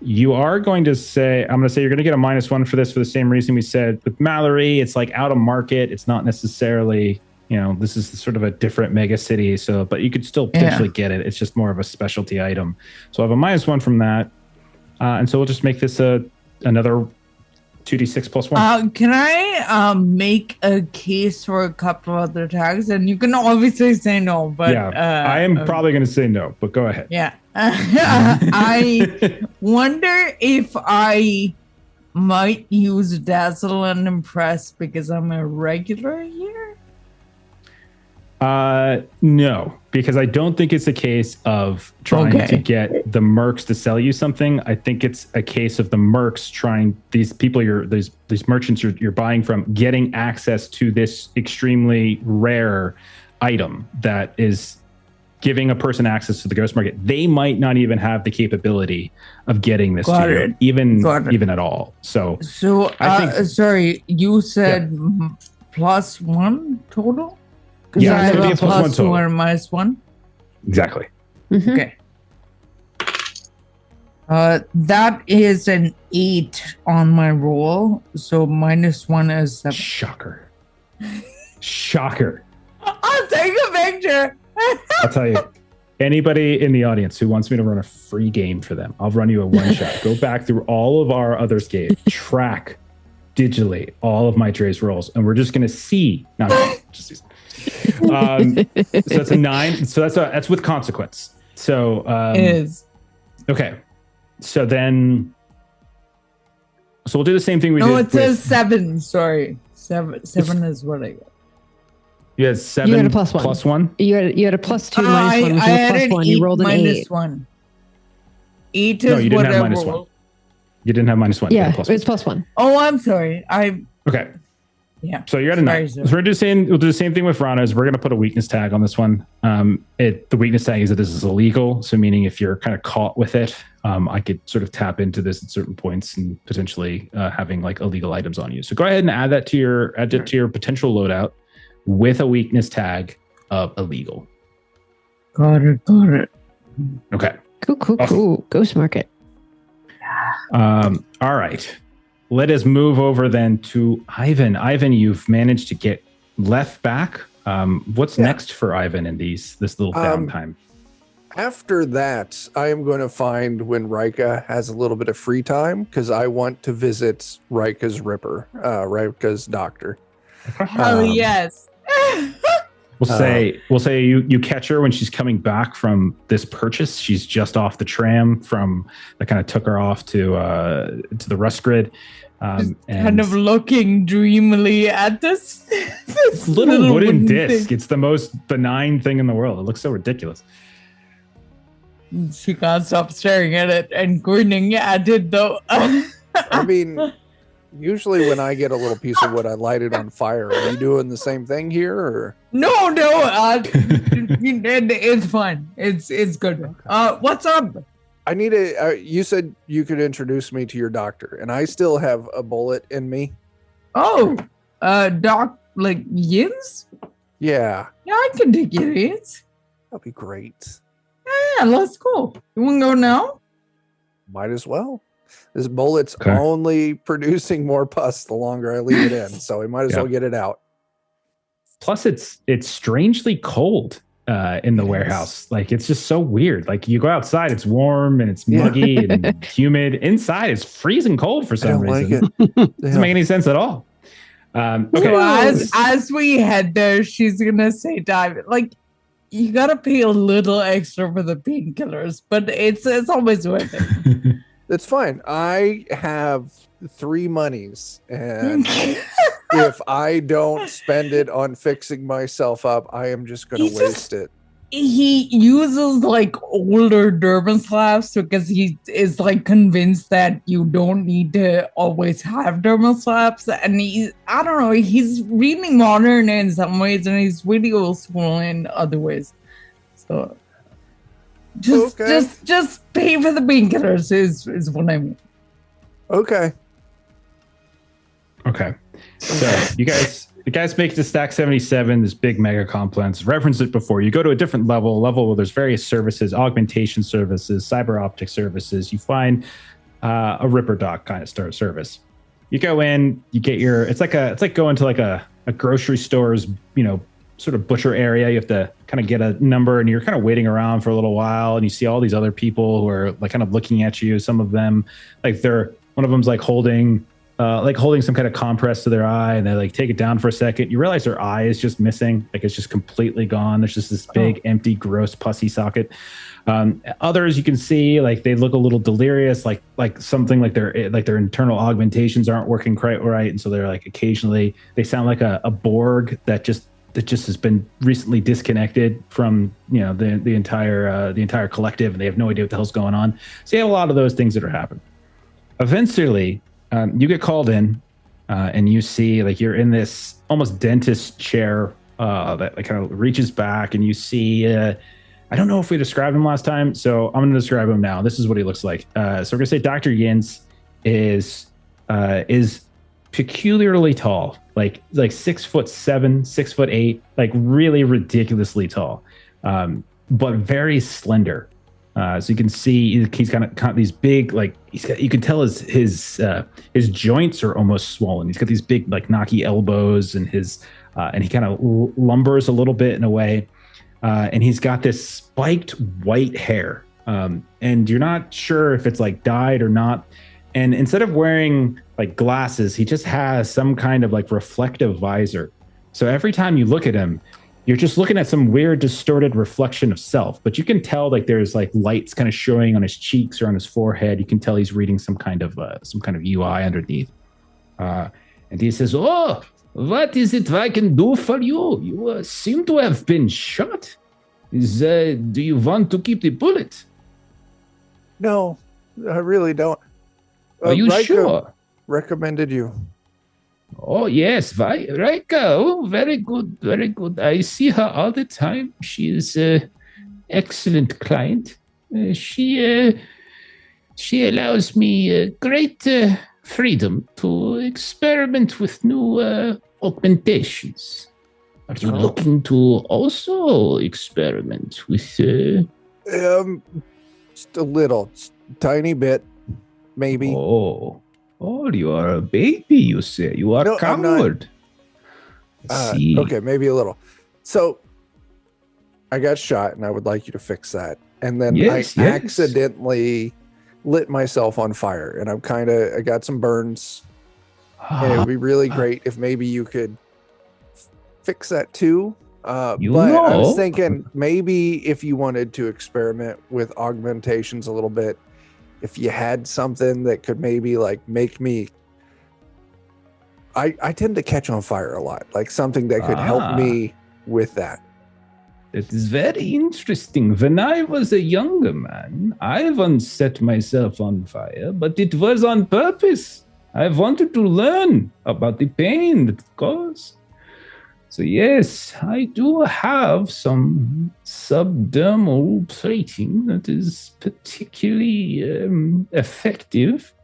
You are going to say, I'm going to say you're going to get a -1 for this for the same reason we said with Mallory. It's like out of market. It's not necessarily, this is sort of a different mega city. So, but you could still potentially get it. It's just more of a specialty item. So I have a -1 from that. And so we'll just make this another 2d6 +1. Can I make a case for a couple of other tags? And you can obviously say no, but I am probably going to say no, but go ahead. Yeah. I wonder if I might use Dazzle and Impress because I'm a regular here. No, because I don't think it's a case of trying to get the mercs to sell you something. I think it's a case of the mercs trying, these people these merchants you're buying from, getting access to this extremely rare item that is giving a person access to the ghost market. They might not even have the capability of getting this to you, even at all. So I think, sorry, you said +1 total? Yeah, it's going to be a +1 total. Or -1? Exactly. Mm-hmm. Okay. That is an 8 on my roll. So -1 is 7. Shocker. I'll take a picture. I'll tell you, anybody in the audience who wants me to run a free game for them, I'll run you a one-shot. Go back through all of our Otherscape, track digitally all of my Dre's rolls, and we're just going to see. So that's a 9. So that's with consequence. So it is. Okay. So we'll do the same thing we did. No, it says 7. Sorry, 7 is what I got. You had 7. You had a +1. +1. You had a +2 -1, which was +1. You rolled an 8. -1. 8 is no, you didn't have whatever. -1. You didn't have -1. Yeah, it's +1. Oh, I'm sorry. Okay. Yeah. So you're at a 9. So we'll do the same thing with Rana. Is we're going to put a weakness tag on this one. The weakness tag is that this is illegal. So meaning if you're kind of caught with it, I could sort of tap into this at certain points and potentially having like illegal items on you. So go ahead and add that to your potential loadout with a weakness tag of illegal. Got it. Okay. Cool. Ghost market. All right. Let us move over then to Ivan. Ivan, you've managed to get left back. What's next for Ivan in this little downtime? After that, I am going to find when Rika has a little bit of free time, because I want to visit Rika's Ripper, Rika's doctor. Oh, yes. We'll say you catch her when she's coming back from this purchase. She's just off the tram that kind of took her off to the rust grid. And kind of looking dreamily at this little wooden disc. It's the most benign thing in the world. It looks so ridiculous. She can't stop staring at it and grinning at it, though. I mean, usually when I get a little piece of wood, I light it on fire. Are you doing the same thing here, or? No. It's fine. It's good. What's up? I need you said you could introduce me to your doctor, and I still have a bullet in me. Oh, Doc, like Yins? Yeah. Yeah, I can take your Yins. That'd be great. Yeah, let's go. You want to go now? Might as well. This bullet's only producing more pus the longer I leave it in, so we might as well get it out. Plus, it's strangely cold in the warehouse. Like, it's just so weird. Like, you go outside, it's warm and it's muggy and humid. Inside, it's freezing cold for some reason. Like it. Doesn't make any sense at all. Okay. So as we head there, she's gonna say, "Dive, like you gotta pay a little extra for the painkillers, but it's always worth it." That's fine. I have 3 monies, and if I don't spend it on fixing myself up, I am just going to waste it. He uses like older dermal slabs because he is like convinced that you don't need to always have dermal slabs, and I don't know, he's really modern in some ways and he's really old school in other ways. So just pay for the painkillers is what I mean. Okay. So you guys make it to Stack 77, this big mega complex. Referenced it before. You go to a different level where there's various services, augmentation services, cyber optic services. You find a Ripper Doc kind of start service. You go in, you get it's like going to like a grocery store's, sort of butcher area. You have to kind of get a number and you're kind of waiting around for a little while, and you see all these other people who are like kind of looking at you. Some of them, like one of them's like holding some kind of compress to their eye, and they like take it down for a second. You realize their eye is just missing. Like, it's just completely gone. There's just this big, empty, gross, pussy socket. Others you can see, like, they look a little delirious, like something like their internal augmentations aren't working quite right. And so they're like, occasionally they sound like a Borg that just has been recently disconnected from, the entire collective, and they have no idea what the hell's going on. So you have a lot of those things that are happening. Eventually, you get called in, and you see, like, you're in this almost dentist chair that like kind of reaches back, and you see, I don't know if we described him last time, so I'm going to describe him now. This is what he looks like. So we're going to say Dr. Yins is peculiarly tall, like 6'7", 6'8", like really ridiculously tall, but very slender. So you can see he's got these big, like, you can tell his joints are almost swollen. He's got these big, like, knocky elbows, and and he kind of lumbers a little bit in a way. And he's got this spiked white hair. And you're not sure if it's like dyed or not. And instead of wearing like glasses, he just has some kind of like reflective visor. So every time you look at him, you're just looking at some weird distorted reflection of self, but you can tell like there's like lights kind of showing on his cheeks or on his forehead. You can tell he's reading some kind of UI underneath. And he says, "Oh, what is it I can do for you? You seem to have been shot. Do you want to keep the bullet?" No, I really don't. Are you sure? Recommended you. Oh, yes, Raika. Oh, very good, very good. I see her all the time. She is an excellent client. She allows me great freedom to experiment with new augmentations. Are you looking to also experiment with? Just a little, tiny bit, maybe. Oh, you are a baby, you say. You are coward. Okay, maybe a little. So, I got shot, and I would like you to fix that. And then I accidentally lit myself on fire, and I got some burns. And it would be really great if maybe you could fix that too. I was thinking maybe if you wanted to experiment with augmentations a little bit, if you had something that could maybe like make me, I tend to catch on fire a lot, like something that could help me with that. That is very interesting. When I was a younger man, I once set myself on fire, but it was on purpose. I wanted to learn about the pain that it caused. So yes, I do have some subdermal plating that is particularly effective.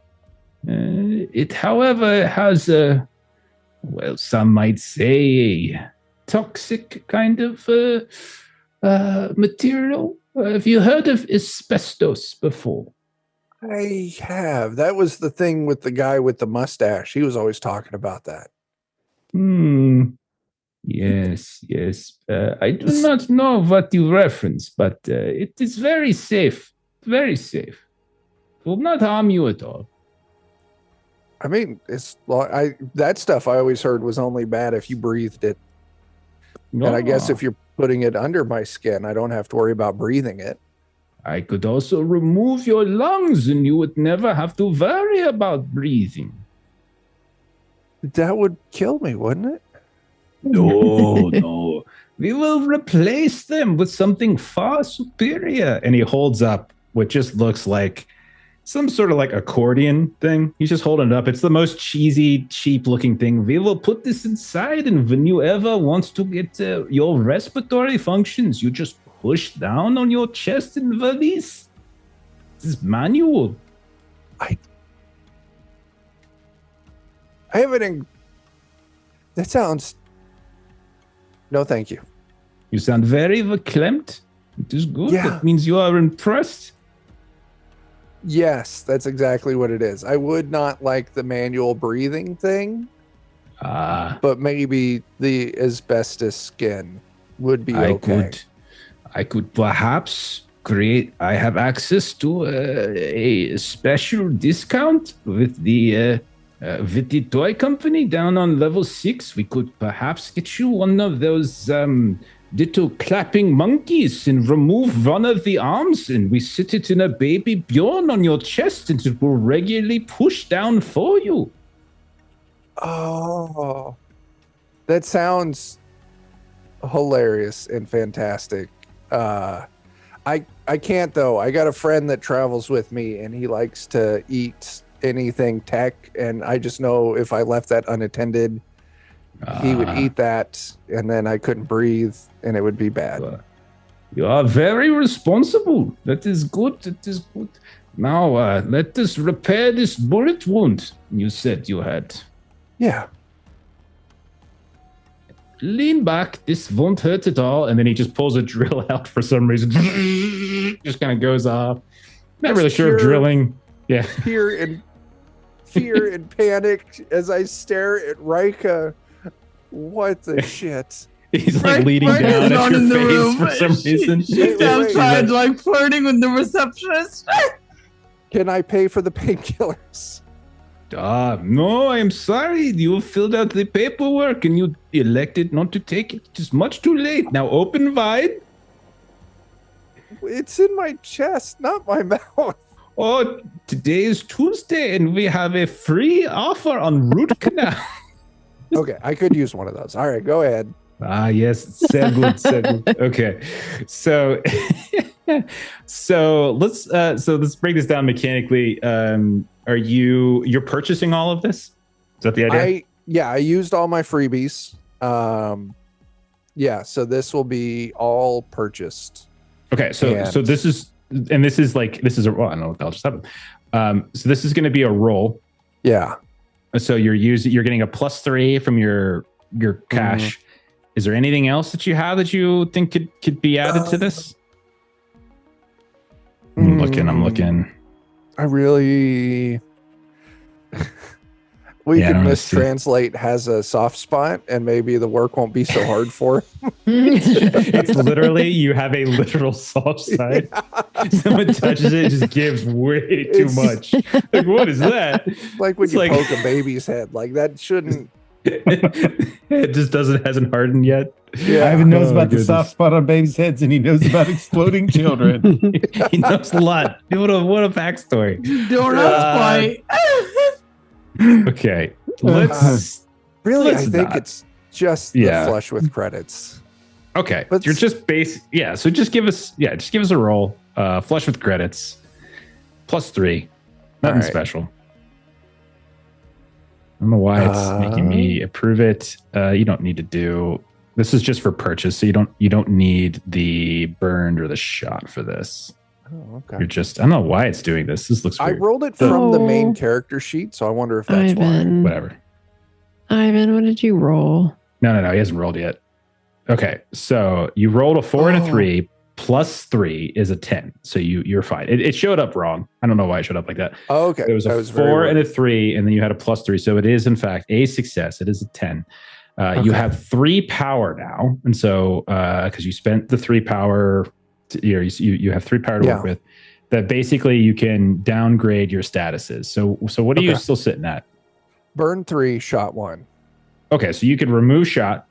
It, however, has some might say a toxic kind of material. Have you heard of asbestos before? I have. That was the thing with the guy with the mustache. He was always talking about that. Yes. I do not know what you reference, but it is very safe. Very safe. It will not harm you at all. I mean, that stuff I always heard was only bad if you breathed it. No. And I guess if you're putting it under my skin, I don't have to worry about breathing it. I could also remove your lungs and you would never have to worry about breathing. That would kill me, wouldn't it? No. We will replace them with something far superior. And he holds up what just looks like some sort of like accordion thing. He's just holding it up. It's the most cheesy, cheap looking thing. We will put this inside, and when you ever want to get your respiratory functions, you just push down on your chest and release. This is manual. I haven't. That sounds. No, thank you. You sound very verklempt. It is good. Yeah. That means you are impressed. Yes, that's exactly what it is. I would not like the manual breathing thing. But maybe the asbestos skin would be okay. I could perhaps create. I have access to a special discount with the toy company down on level 6. We could perhaps get you one of those little clapping monkeys and remove one of the arms, and we sit it in a baby Bjorn on your chest, and it will regularly push down for you. Oh, that sounds hilarious and fantastic. I can't though. I got a friend that travels with me, and he likes to eat anything tech, and I just know if I left that unattended, he would eat that, and then I couldn't breathe, and it would be bad. You are very responsible. That is good. Now, let us repair this bullet wound you said you had. Yeah. Lean back. This won't hurt at all. And then he just pulls a drill out for some reason. Just kind of goes off. Not really sure if drilling. Yeah. Fear and panic as I stare at Rika. What the shit? He's like leaning down at your face for some reason. She's outside, like flirting with the receptionist. Can I pay for the painkillers? No, I'm sorry. You filled out the paperwork and you elected not to take it. It's much too late. Now open wide. It's in my chest, not my mouth. Oh, today is Tuesday and we have a free offer on root canal. Okay, I could use one of those. All right, go ahead. Yes, so good. Okay, so let's break this down mechanically. You're purchasing all of this? Is that the idea? I used all my freebies. So this will be all purchased. Okay, so this is a well, I don't know what the hell just happened. So this is going to be a roll. Yeah. So you're getting a +3 from your cash. Is there anything else that you have that you think could be added to this? I'm looking. I really we could mistranslate has a soft spot, and maybe the work won't be so hard for him. It's literally, you have a literal soft side. Yeah. Someone touches it, just gives way too much. Like, what is that? Like when you poke a baby's head. Like, that shouldn't. It just hasn't hardened yet. Yeah. Ivan knows about the soft spot on babies' heads, and he knows about exploding children. He knows a lot. What a backstory. Donuts fight. Okay. I think it's just the flush with credits. Okay. But You're just base. Yeah. So just give us a roll. Flush with credits. +3. Nothing special. I don't know why it's making me approve it. You don't need to do. This is just for purchase, so you don't need the burned or the shot for this. Oh, okay. You're just. I don't know why it's doing this. This looks weird. I rolled it from the main character sheet, so I wonder if that's why. Whatever. Ivan, what did you roll? No. He hasn't rolled yet. Okay, so you rolled a 4 and a 3. +3 is a 10, so you're fine. It showed up wrong. I don't know why it showed up like that. Oh, okay. It was a 4 and a 3, and then you had a +3, so it is in fact a success. It is a 10. You have 3 power now, and so because you spent the 3 power, you have 3 power to work with. That basically you can downgrade your statuses. So what are you still sitting at? Burn 3, shot 1. Okay, so you can remove shot,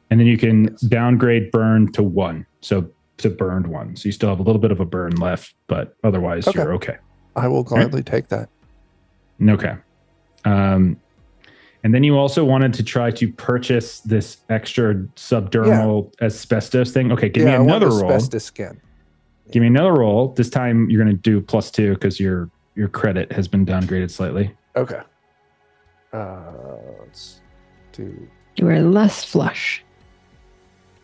and then you can downgrade burn to 1. So to burned 1. So you still have a little bit of a burn left, but otherwise you're okay. I will gladly take that. Okay. And then you also wanted to try to purchase this extra subdermal asbestos thing. Okay, give me another roll. Asbestos skin. Give me another roll. This time you're going to do +2 because your credit has been downgraded slightly. Okay. Let's do. You are less flush.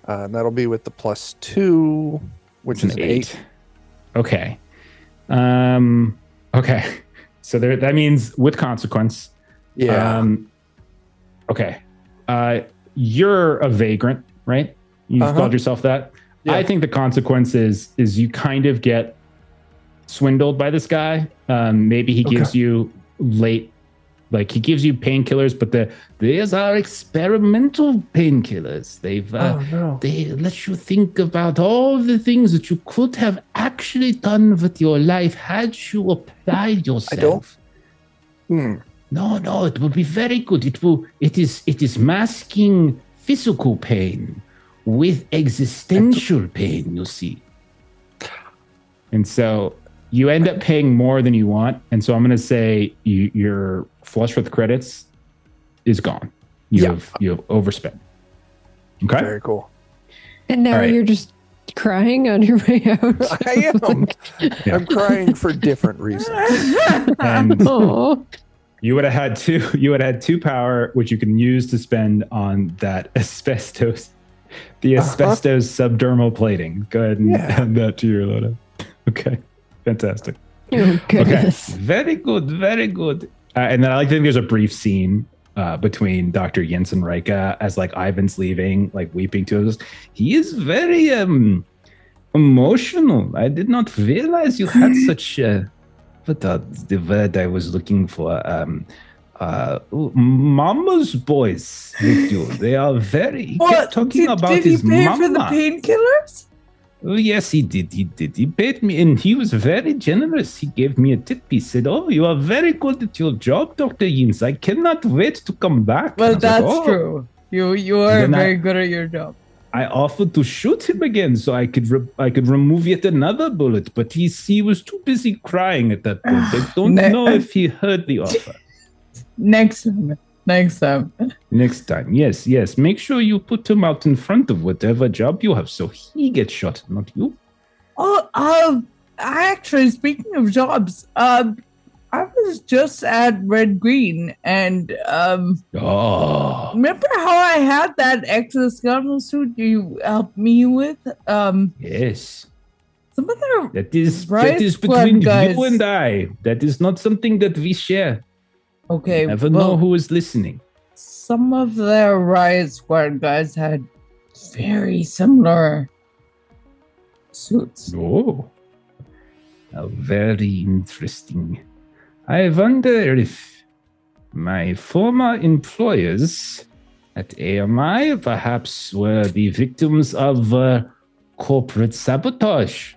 And that'll be with the +2, which is an 8. Okay. Okay. So that means with consequence. Yeah. Okay. You're a vagrant, right? You've called yourself that. Yeah. I think the consequence is you kind of get swindled by this guy. Maybe he gives you he gives you painkillers, but these are experimental painkillers. They let you think about all the things that you could have actually done with your life had you applied yourself. No, it will be very good. It is masking physical pain with existential pain, you see. And so you end up paying more than you want. And so I'm going to say your flush with credits is gone. You have overspent. Okay. Very cool. And now you're just crying on your way out. I am. I'm crying for different reasons. And you would have had 2 power, which you can use to spend on that asbestos, the asbestos subdermal plating. Go ahead and add that to your loadout. Okay. Fantastic. Oh, goodness. Okay. Very good. Very good. And then I think there's a brief scene between Dr. Jens and Rika as Ivan's leaving, weeping to us. He is very emotional. I did not realize you had such what the word I was looking for. Mama's boys with you. They are very kept talking about his mama. Did he pay for the painkillers? Oh, yes, he did. He paid me, and he was very generous. He gave me a tip. He said, "Oh, you are very good at your job, Dr. Yins. I cannot wait to come back." Well, that's true. You are very good at your job. I offered to shoot him again so I could remove yet another bullet, but he was too busy crying at that point. I don't know if he heard the offer. Next time. Yes. Make sure you put him out in front of whatever job you have so he gets shot, not you. Actually, speaking of jobs, I was just at Red Green and remember how I had that exoskeletal suit you helped me with? Yes. Some other that is between you and I. That is not something that we share. Okay. Never know who is listening. Some of their Riot Squad guys had very similar suits. Oh. Very interesting. I wonder if my former employers at AMI perhaps were the victims of corporate sabotage.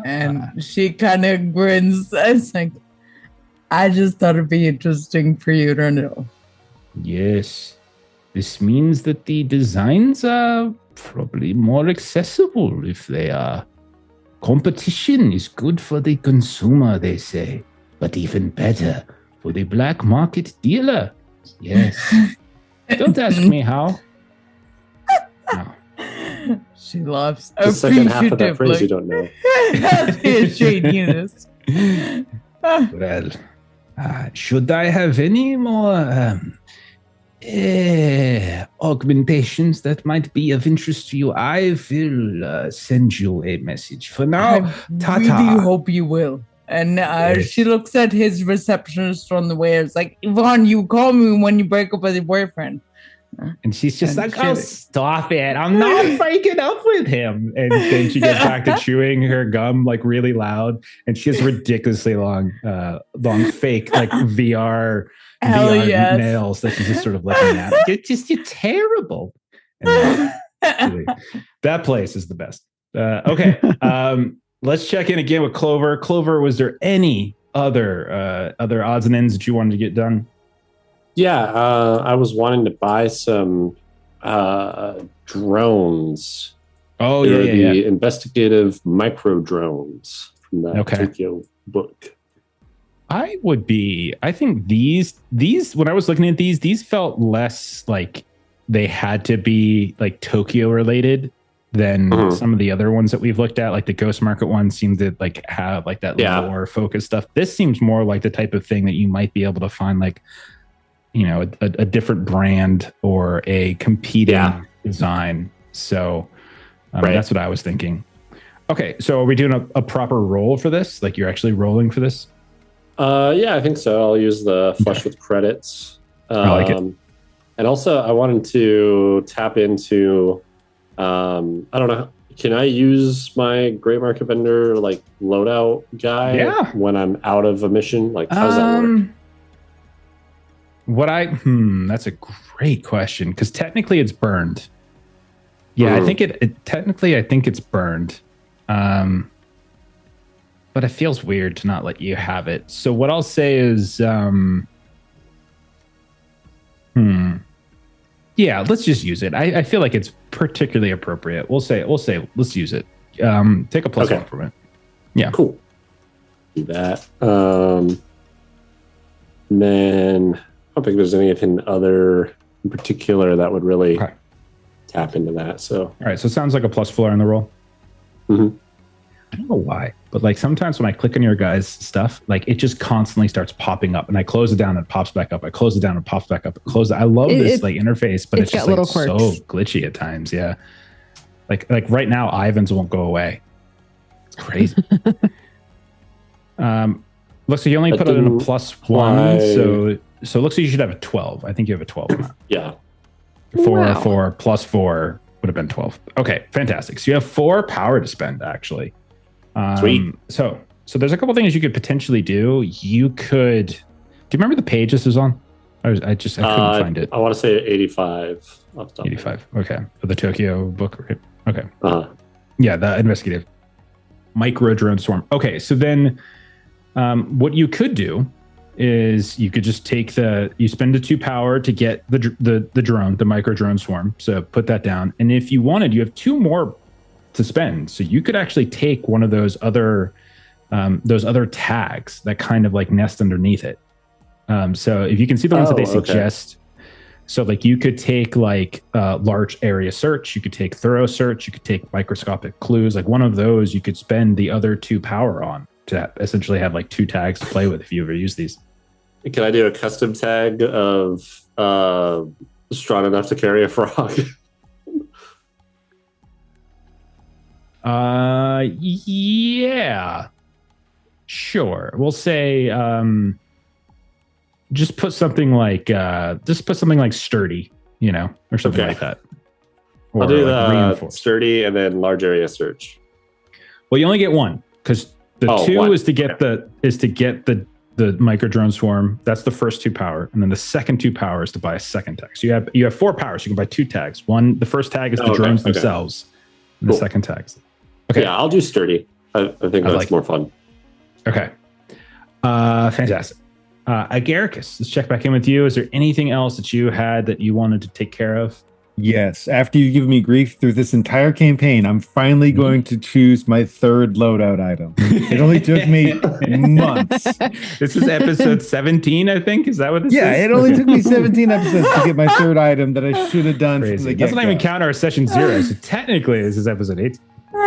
And she kind of grins. It's like, I just thought it'd be interesting for you to know. Yes. This means that the designs are probably more accessible if they are. Competition is good for the consumer, they say, but even better for the black market dealer. Yes. Don't ask me how. No. She loves The second half of that phrase you appreciatively. don't know. Appreciate Eunice. Well, should I have any more augmentations that might be of interest to you? I will send you a message. For now, I really hope you will. And Yes. she looks at his receptionist on the way. It's like, Yvonne, you call me when you break up with your boyfriend. And she's just And like, oh, stop it. I'm not breaking up with him. And then she gets back to chewing her gum like really loud. And she has ridiculously long fake like VR yes. nails that she's just sort of looking at. You're terrible. And then, that place is the best. Okay. Let's check in again with Clover. Clover, was there any other odds and ends that you wanted to get done? Yeah, I was wanting to buy some drones. Oh, They're yeah. the investigative micro drones from that Tokyo book. I think these when I was looking at these felt less like they had to be like Tokyo related than some of the other ones that we've looked at. Like the Ghost Market one seemed to like have like that lore focused stuff. This seems more like the type of thing that you might be able to find like, you know, a different brand or a competing design. So that's what I was thinking. Okay, so are we doing a proper roll for this? Like you're actually rolling for this? Yeah, I think so. I'll use the flush with credits. I like it. And also, I wanted to tap into, I don't know, can I use my Gray Market Vendor like loadout guy when I'm out of a mission? Like, how does that work? That's a great question because technically it's burned. Yeah, I think technically I think it's burned. But it feels weird to not let you have it. So what I'll say is, yeah, let's just use it. I feel like it's particularly appropriate. We'll say, let's use it. Take a +1 from it. Yeah. Cool. Do that. Then I don't think there's anything other in particular that would really tap into that. So, all right. So it sounds like a +4 on the roll. Mm-hmm. I don't know why, but like sometimes when I click on your guys' stuff, like it just constantly starts popping up, and I close it down and it pops back up. I close it down and it pops back up. I love this like interface, but it's just got like little so glitchy at times. Yeah, like right now, Ivan's won't go away. It's crazy. Looks like you only put it in a +1, so it looks like you should have a 12. I think you have a 12 on that. Yeah. 4 +4 would have been 12. Okay, fantastic. So you have 4 power to spend actually. Sweet. So there's a couple things you could potentially do. You could. Do you remember the page this is on? I couldn't find it. I want to say 85. 85. Okay, for the Tokyo book. Right? Okay. Yeah, the investigative micro drone swarm. Okay, so then, what you could do is you could just take you spend the 2 power to get the drone, the micro drone swarm. So put that down, and if you wanted, you have 2 more to spend. So you could actually take one of those other tags that kind of like nest underneath it. So if you can see the ones that they suggest, so like you could take like large area search, you could take thorough search, you could take microscopic clues. Like one of those, you could spend the other 2 power on to essentially have like 2 tags to play with if you ever use these. Can I do a custom tag of strong enough to carry a frog? Yeah, sure. We'll say just put something like sturdy, you know, or something like that. Or I'll do like the sturdy and then large area search. Well, you only get 1 because the 2 is to get the micro drone swarm. That's the first 2 power, and then the second 2 power is to buy a second tag. So you have 4 powers. You can buy 2 tags. The first tag is the drones themselves, and the second tags. Okay. Yeah, I'll do sturdy. I think that's more fun. Okay. Fantastic. Agaricus, let's check back in with you. Is there anything else that you had that you wanted to take care of? Yes, after you've given me grief through this entire campaign, I'm finally going to choose my third loadout item. It only took me months. This is episode 17, I think. Is that what this is? Yeah, it only took me 17 episodes to get my third item that I should have done from the That's get-go. not even count our session 0. So technically, this is episode 8.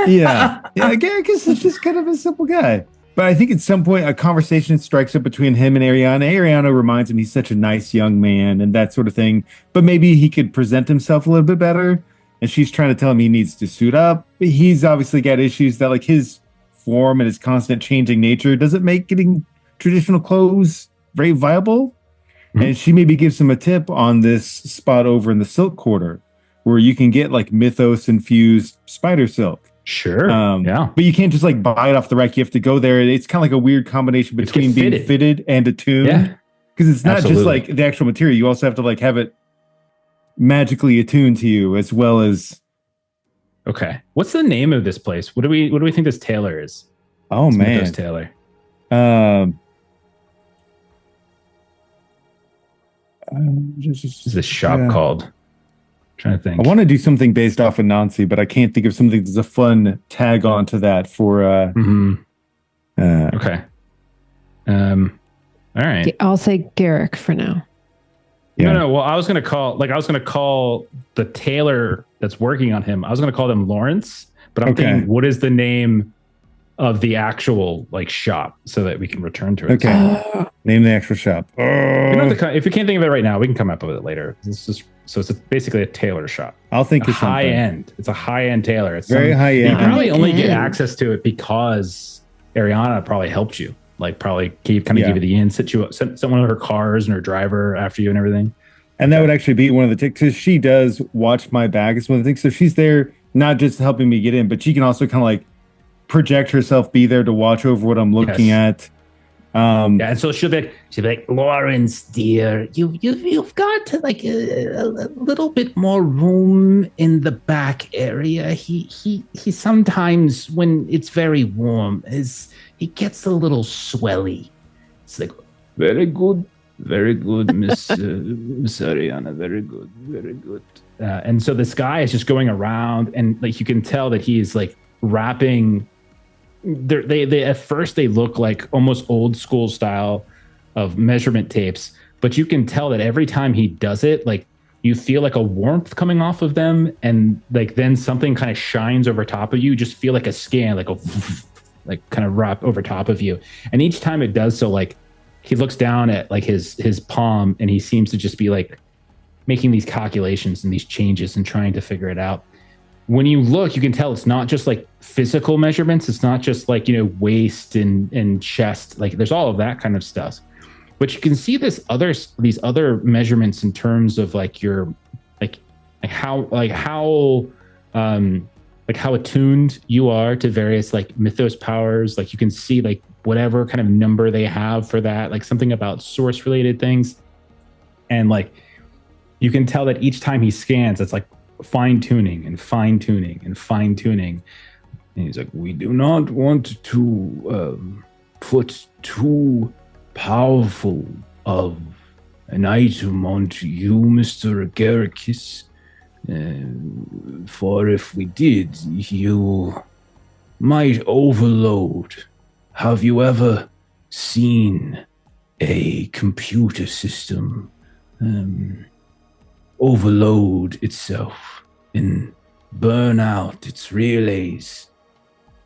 Yeah, Garrus is just kind of a simple guy. But I think at some point a conversation strikes up between him and Ariana. Ariana reminds him he's such a nice young man and that sort of thing. But maybe he could present himself a little bit better. And she's trying to tell him he needs to suit up. But he's obviously got issues that like his form and his constant changing nature doesn't make getting traditional clothes very viable. Mm-hmm. And she maybe gives him a tip on this spot over in the Silk Quarter where you can get like mythos infused spider silk. Sure. But you can't just like buy it off the rack. You have to go there. It's kind of like a weird combination between being fitted and attuned. Yeah. Because it's not just like the actual material. You also have to like have it magically attuned to you as well as. Okay. What's the name of this place? What do we think this tailor is? Oh, man. This tailor. What's this shop called? Trying to think. I want to do something based off of Nancy, but I can't think of something that's a fun tag on to that for okay. All right. I'll say Garrick for now. Yeah. No. Well, I was gonna call the tailor that's working on him. I was gonna call them Lawrence, but I'm thinking, what is the name of the actual like shop so that we can return to it? Okay. Name the actual shop. If you can't think of it right now, we can come up with it later. So it's basically a tailor shop. I'll think of high end. It's a high end tailor. It's very high end. You probably only get access to it because Ariana probably helped you. Like probably give you the in, sent one of her cars and her driver after you and everything. And that would actually be one of the tips because she does watch my bag. It's one of the things. So she's there not just helping me get in, but she can also kind of like project herself, be there to watch over what I'm looking at. And so she'll be like, Lawrence, dear, you've got like a little bit more room in the back area. He sometimes, when it's very warm, he gets a little swelly. It's like, very good, Miss Ariana, very good. And so this guy is just going around, and like you can tell that he is like wrapping. They at first they look like almost old school style of measurement tapes, but you can tell that every time he does it, like you feel like a warmth coming off of them, and like then something kind of shines over top of you. You just feel like a scan, like a like kind of wrap over top of you. And each time it does so, like he looks down at like his palm, and he seems to just be like making these calculations and these changes and trying to figure it out. When you look, you can tell it's not just like physical measurements. It's not just like, waist and chest. Like there's all of that kind of stuff. But you can see these other measurements in terms of like your how attuned you are to various like mythos powers. Like you can see like whatever kind of number they have for that, like something about source related things. And like you can tell that each time he scans, it's like fine tuning. And he's like, we do not want to put too powerful of an item onto you, Mr. Garrus. For if we did, you might overload. Have you ever seen a computer system overload itself and burn out its relays?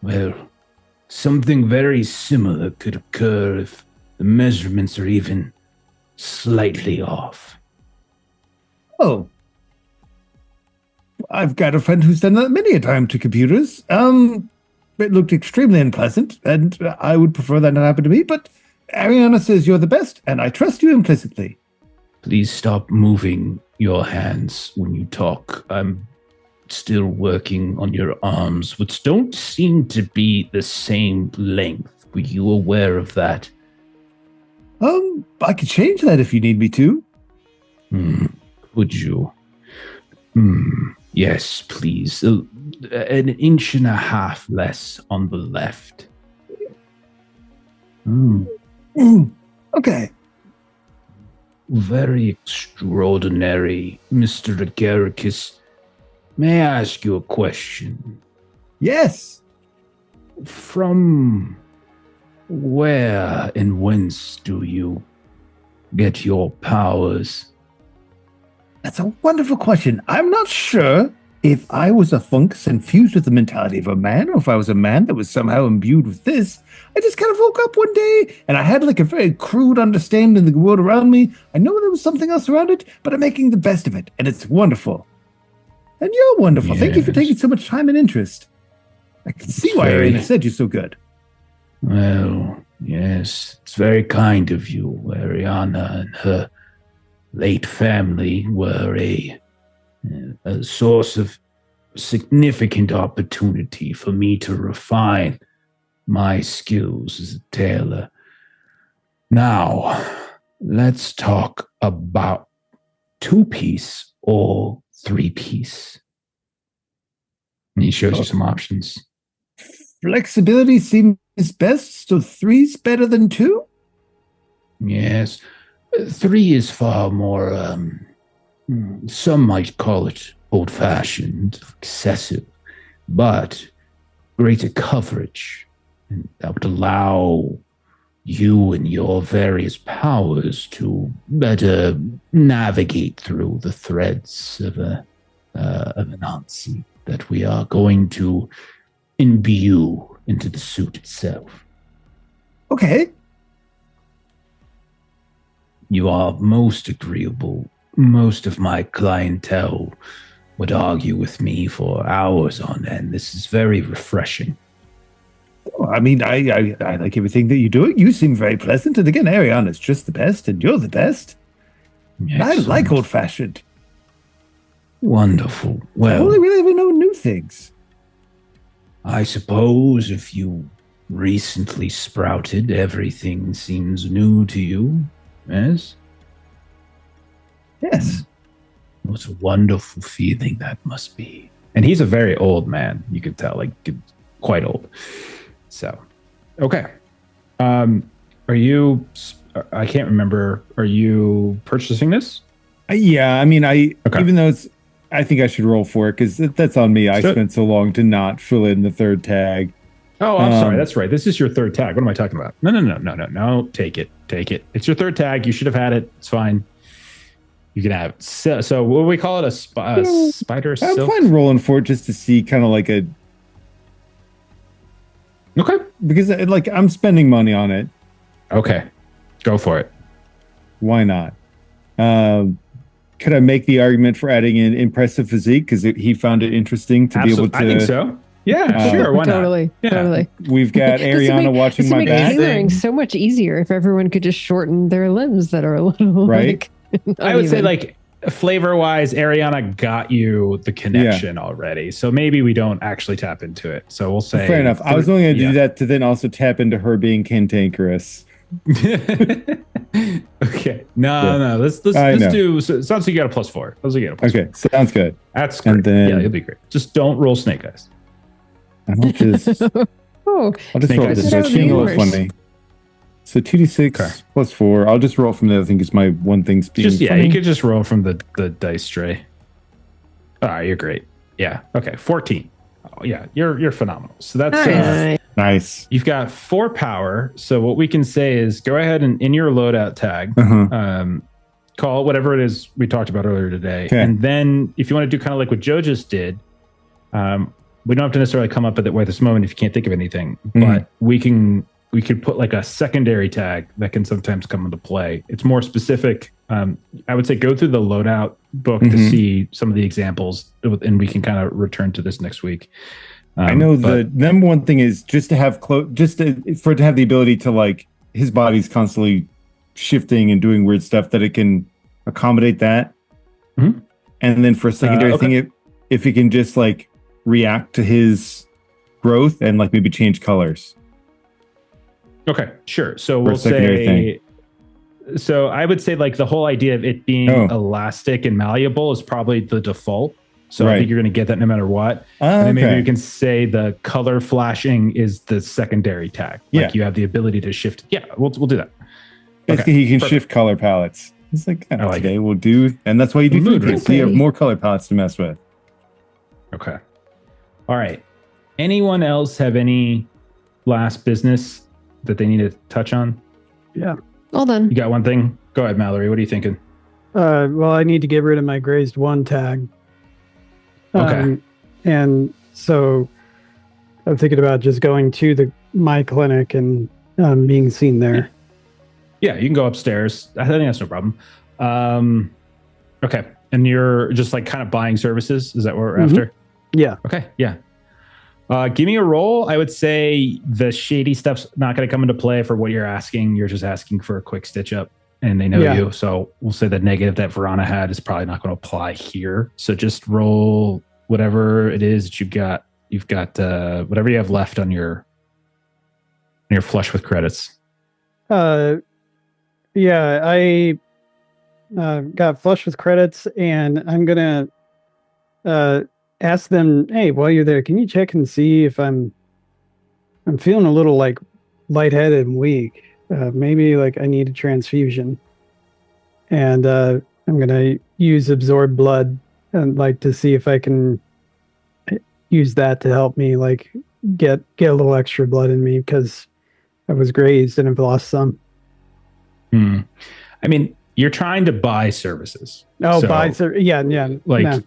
Well, something very similar could occur if the measurements are even slightly off. Oh, I've got a friend who's done that many a time to computers. It looked extremely unpleasant, and I would prefer that not happen to me, but Ariana says you're the best, and I trust you implicitly. Please stop moving your hands when you talk. I'm still working on your arms, which don't seem to be the same length. Were you aware of that? I could change that if you need me to. Would you? Yes, please. An inch and a half less on the left. Okay. Very extraordinary, Mr. Agaricus. May I ask you a question? Yes. From where and whence do you get your powers? That's a wonderful question. I'm not sure if I was a fungus infused with the mentality of a man, or if I was a man that was somehow imbued with this. I just kind of woke up one day and I had like a very crude understanding of the world around me. I know there was something else around it, but I'm making the best of it, and it's wonderful. And you're wonderful. Yes. Thank you for taking so much time and interest. I can see why Ariana said you're so good. Well, yes, it's very kind of you. Ariana and her late family were a source of significant opportunity for me to refine my skills as a tailor. Now, let's talk about 2-piece or 3-piece. And he shows you some options. Flexibility seems best, so 3's better than 2? Yes. 3 is far more, some might call it old-fashioned, excessive, but greater coverage. And that would allow you and your various powers to better navigate through the threads of an Ansi that we are going to imbue into the suit itself. Okay. You are most agreeable. Most of my clientele would argue with me for hours on end. This is very refreshing. I mean, I like everything that you do. You seem very pleasant. And again, Ariana's just the best, and you're the best. And I like old-fashioned. Wonderful. I Well, only really ever know new things. I suppose if you recently sprouted, everything seems new to you, yes? Yes. What a wonderful feeling that must be. And he's a very old man. You could tell, like, quite old. So, okay. Are you, I can't remember, are you purchasing this? Yeah, I mean, even though I think I should roll for it because that's on me. I spent so long to not fill in the third tag. Oh, I'm sorry. That's right. This is your third tag. What am I talking about? No. Take it. It's your third tag. You should have had it. It's fine. You can have it. So what do we call it? A spider silk? I'm fine rolling for it just to see kind of like a... Okay. Because like I'm spending money on it. Okay. Go for it. Why not? Could I make the argument for adding in impressive physique because he found it interesting to be able to? I think so. Yeah, sure. Why not? Totally. We've got Ariana watching my back. Tailoring so much easier if everyone could just shorten their limbs that are a little right. I would say like flavor-wise, Ariana got you the connection already. So maybe we don't actually tap into it. So we'll say fair enough. I was only going to do that to then also tap into her being cantankerous. Okay. No. Let's do. So it sounds like you got a +4. Okay, sounds good. That's great. And then, it'll be great. Just don't roll snake eyes. I'll just roll this. So funny. So 2d6 +4. I'll just roll from the other thing because my one thing's being funny. You could just roll from the dice tray. Ah, you're great. Yeah. Okay. 14. Oh, yeah, you're phenomenal. So that's nice. You've got 4 power. So what we can say is go ahead and in your loadout tag, call it whatever it is we talked about earlier today. Okay. And then if you want to do kind of like what Joe just did, we don't have to necessarily come up with it right this moment if you can't think of anything, but we could put like a secondary tag that can sometimes come into play. It's more specific. I would say go through the loadout book to see some of the examples, and we can kind of return to this next week. I know the number one thing is just to have for it to have the ability to like his body's constantly shifting and doing weird stuff that it can accommodate that. And then for a secondary thing, if it can just like react to his growth and like maybe change colors. Okay, sure. So we'll say, so I would say like the whole idea of it being elastic and malleable is probably the default. So I think you're going to get that no matter what. And then maybe you can say the color flashing is the secondary tag. Like you have the ability to shift. Yeah, we'll do that. Basically, he can shift color palettes. It's like, I like today we'll do, and that's why you do Mood food. So you have more color palettes to mess with. Okay. All right. Anyone else have any last business that they need to touch on? Yeah. All done. You got one thing? Go ahead, Mallory. What are you thinking? Well, I need to get rid of my grazed 1 tag. Okay. And so I'm thinking about just going to my clinic and being seen there. Yeah, you can go upstairs. I think that's no problem. Okay. And you're just like kind of buying services? Is that what we're after? Yeah. Okay. Yeah. Give me a roll. I would say the shady stuff's not going to come into play for what you're asking. You're just asking for a quick stitch up, and they know you. So we'll say the negative that Verona had is probably not going to apply here. So just roll whatever it is that you've got. You've got whatever you have left on your flush with credits. Yeah, I got flush with credits, and I'm gonna ask them, hey, while you're there, can you check and see if I'm feeling a little like lightheaded and weak? Maybe like I need a transfusion. And I'm gonna use absorb blood and like to see if I can use that to help me like get a little extra blood in me because I was grazed and I've lost some. I mean, you're trying to buy services. Oh, so, yeah. Like, no.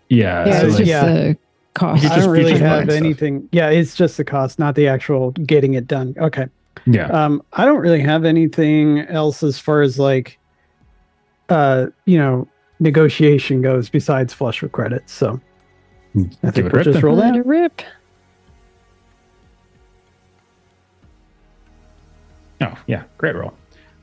yeah. Yeah, so it's like, just the cost. I don't really have buying anything. Stuff. Yeah, it's just the cost, not the actual getting it done. Okay. Yeah. I don't really have anything else as far as like, negotiation goes besides flush with credits. So I think we'll just roll Let that. it rip. Oh, yeah. Great roll.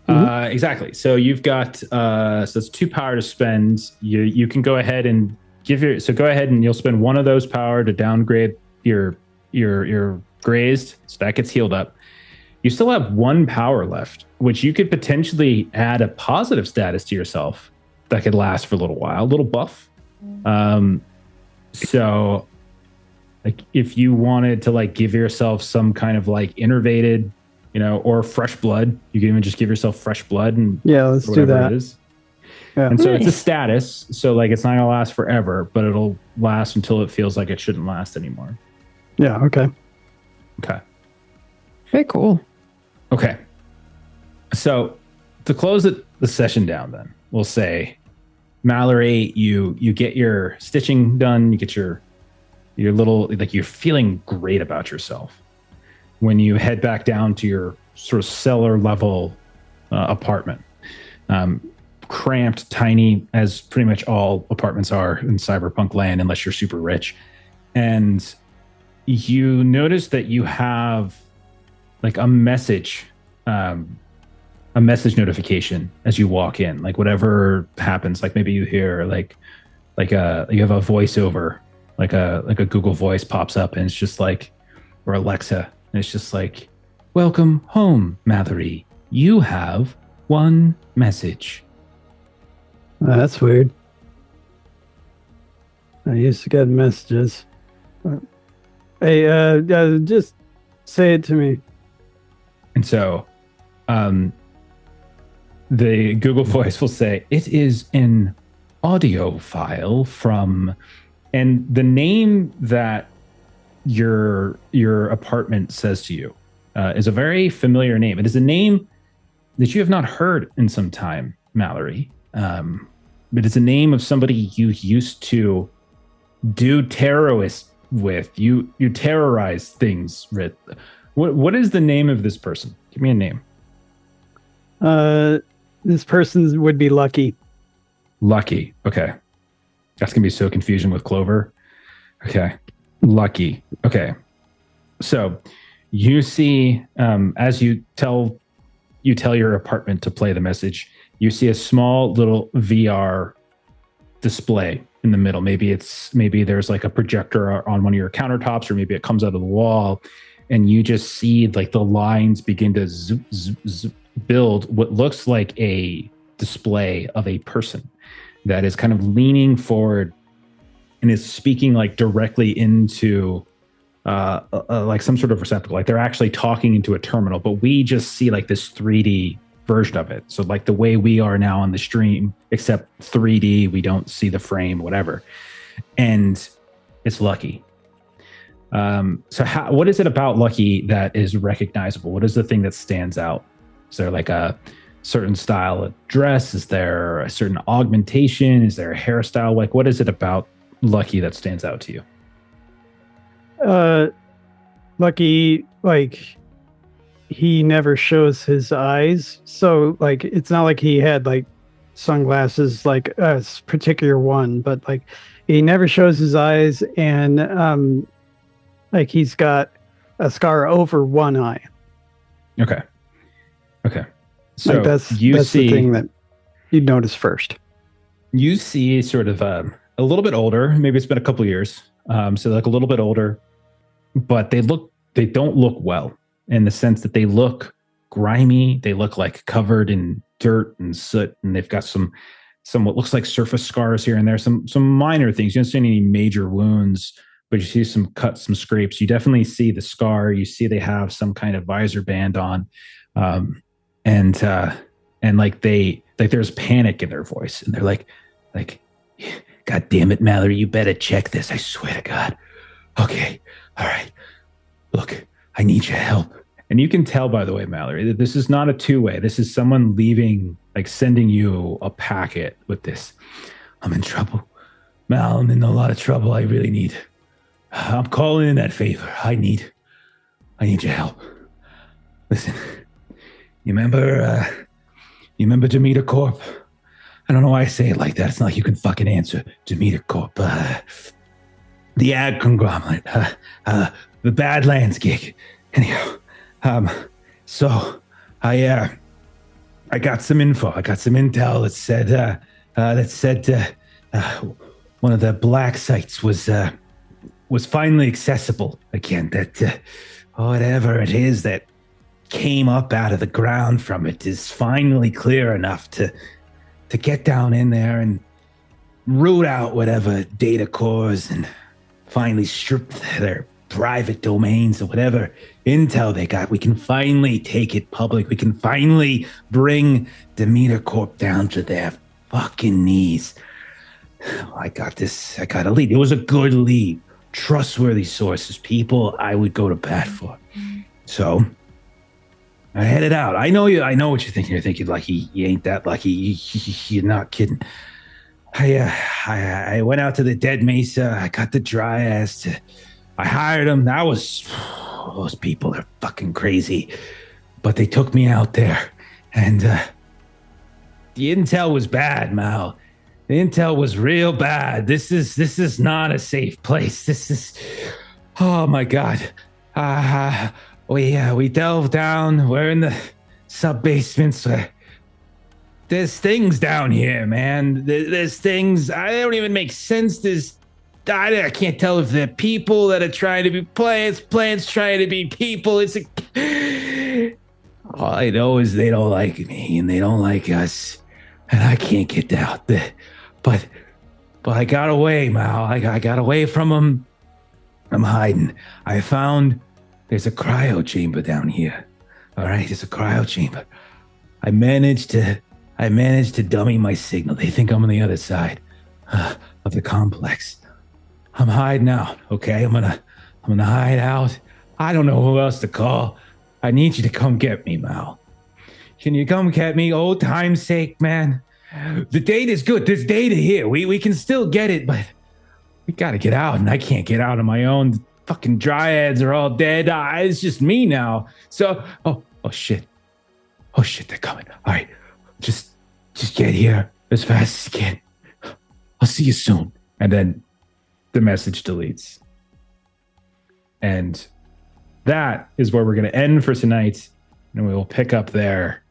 Exactly. So you've got so it's 2 power to spend. You can go ahead and go ahead and you'll spend 1 of those power to downgrade your grazed, so that gets healed up. You still have 1 power left, which you could potentially add a positive status to yourself that could last for a little while, a little buff. So like if you wanted to like give yourself some kind of like innervated, or fresh blood, you can even just give yourself fresh blood and let's do that. It is. Yeah. And so it's a status, so like it's not gonna last forever, but it'll last until it feels like it shouldn't last anymore. Yeah. Okay. Okay. Very cool. Okay. So to close the session down, then we'll say, Mallory, you get your stitching done, you get your little, like, you're feeling great about yourself. When you head back down to your sort of cellar level apartment, cramped, tiny, as pretty much all apartments are in cyberpunk land, unless you're super rich. And you notice that you have like a message notification as you walk in, like whatever happens, like maybe you hear like you have a voiceover, like a Google Voice pops up, and it's just like, or Alexa, and it's just like, welcome home, Mallory. You have 1 message. That's weird. I used to get messages. Hey, just say it to me. And so the Google Voice will say, it is an audio file from, and the name that your apartment says to you is a very familiar name. It is a name that you have not heard in some time, Mallory. But it's a name of somebody you used to do terrorist with. You terrorize things with. What is the name of this person? Give me a name. This person would be Lucky. Lucky. Okay. That's going to be so confusing with Clover. Okay. Lucky. Okay. So you see, as you tell your apartment to play the message, you see a small little VR display in the middle. Maybe there's like a projector on one of your countertops, or maybe it comes out of the wall, and you just see like the lines begin to zoop, zoop, zoop, build what looks like a display of a person that is kind of leaning forward and is speaking like directly into like some sort of receptacle. Like they're actually talking into a terminal, but we just see like this 3D version of it. So like the way we are now on the stream, except 3D, we don't see the frame, whatever. And it's Lucky. So what is it about Lucky that is recognizable? What is the thing that stands out? Is there like a certain style of dress? Is there a certain augmentation? Is there a hairstyle? Like, what is it about Lucky that stands out to you? Lucky, like, he never shows his eyes. So, like, it's not like he had, like, sunglasses, like a particular one, but, like, he never shows his eyes. And, like, he's got a scar over one eye. Okay. So like that's the thing that you'd notice first. You see sort of a little bit older. Maybe it's been a couple of years. So like a little bit older, but they don't look well in the sense that they look grimy. They look like covered in dirt and soot, and they've got some what looks like surface scars here and there. Some minor things. You don't see any major wounds, but you see some cuts, some scrapes. You definitely see the scar. You see they have some kind of visor band on. And like there's panic in their voice, and they're like, God damn it, Mallory, you better check this. I swear to God. Okay. All right. Look, I need your help. And you can tell, by the way, Mallory, that this is not a two-way. This is someone sending you a packet with this. I'm in trouble. Mal, I'm in a lot of trouble. I really need, I'm calling in that favor. I need your help. Listen. You remember Demeter Corp? I don't know why I say it like that. It's not like you can fucking answer. Demeter Corp. The ad conglomerate. The Badlands gig. Anyhow, so I got some info. I got some intel that said one of the black sites was finally accessible again. That whatever it is that came up out of the ground from it is finally clear enough to get down in there and root out whatever data cores and finally strip their private domains or whatever intel they got. We can finally take it public. We can finally bring Demeter Corp down to their fucking knees. I got a lead. It was a good lead. Trustworthy sources, people I would go to bat for. So I headed out. I know what you're thinking. You're thinking, Lucky, you ain't that lucky. You're not kidding. I went out to the Dead Mesa. I got the Dryads. I hired them. Those people are fucking crazy. But they took me out there. And the intel was bad, Mal. The intel was real bad. This is not a safe place. This is, oh my God. We delve down. We're in the sub-basements. There's things down here, man. There's things. I don't even make sense. I can't tell if they're people that are trying to be plants trying to be people. All I know is they don't like me and they don't like us, and I can't get out there. But I got away, Mal. I got away from them. I'm hiding. I found. There's a cryo chamber down here. All right, there's a cryo chamber. I managed to dummy my signal. They think I'm on the other side of the complex. I'm hiding out. Okay, I'm gonna hide out. I don't know who else to call. I need you to come get me, Mal. Can you come get me? Old time's sake, man. The data's good. There's data here. We can still get it, but we gotta get out, and I can't get out on my own. Fucking Dryads are all dead. It's just me now. So, oh shit. Oh shit, they're coming. All right, just get here as fast as you can. I'll see you soon. And then the message deletes. And that is where we're going to end for tonight. And we will pick up there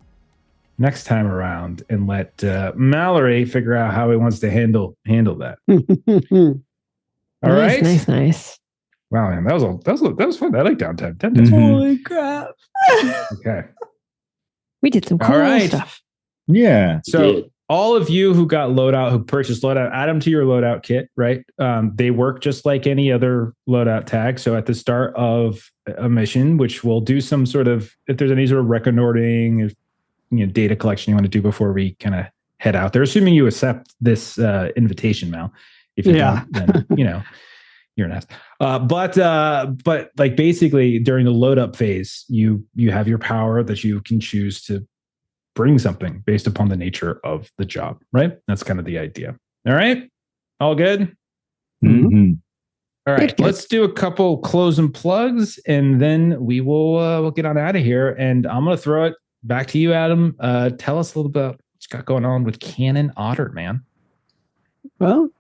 next time around and let Mallory figure out how he wants to handle that. All right. Nice. Wow, man, that was fun. I like downtime. Holy crap! Okay, we did some cool stuff. Yeah. So all of you who got loadout, who purchased loadout, add them to your loadout kit, right? They work just like any other loadout tag. So at the start of a mission, which will do some sort of, if there's any sort of reconnoitering, data collection you want to do before we kind of head out there? Assuming you accept this invitation, Mal. If you don't, then you're an ass. But like basically during the load up phase, you have your power that you can choose to bring something based upon the nature of the job, right? That's kind of the idea. All right, all good. Mm-hmm. All right, let's do a couple closing plugs, and then we will we'll get on out of here. And I'm gonna throw it back to you, Adam. Tell us a little about what's got going on with Canon Otter, man. Well,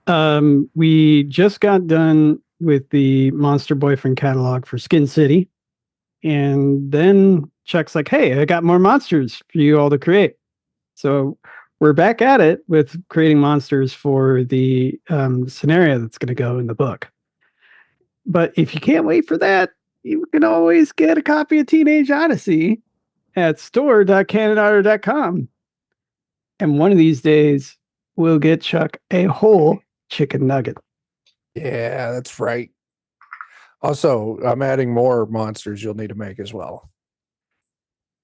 we just got done with the Monster Boyfriend catalog for Skin City. And then Chuck's like, hey, I got more monsters for you all to create. So we're back at it with creating monsters for the scenario that's going to go in the book. But if you can't wait for that, you can always get a copy of Teenage Odyssey at store.canonotter.com. And one of these days, we'll get Chuck a whole chicken nugget. Yeah, that's right. Also, I'm adding more monsters you'll need to make as well.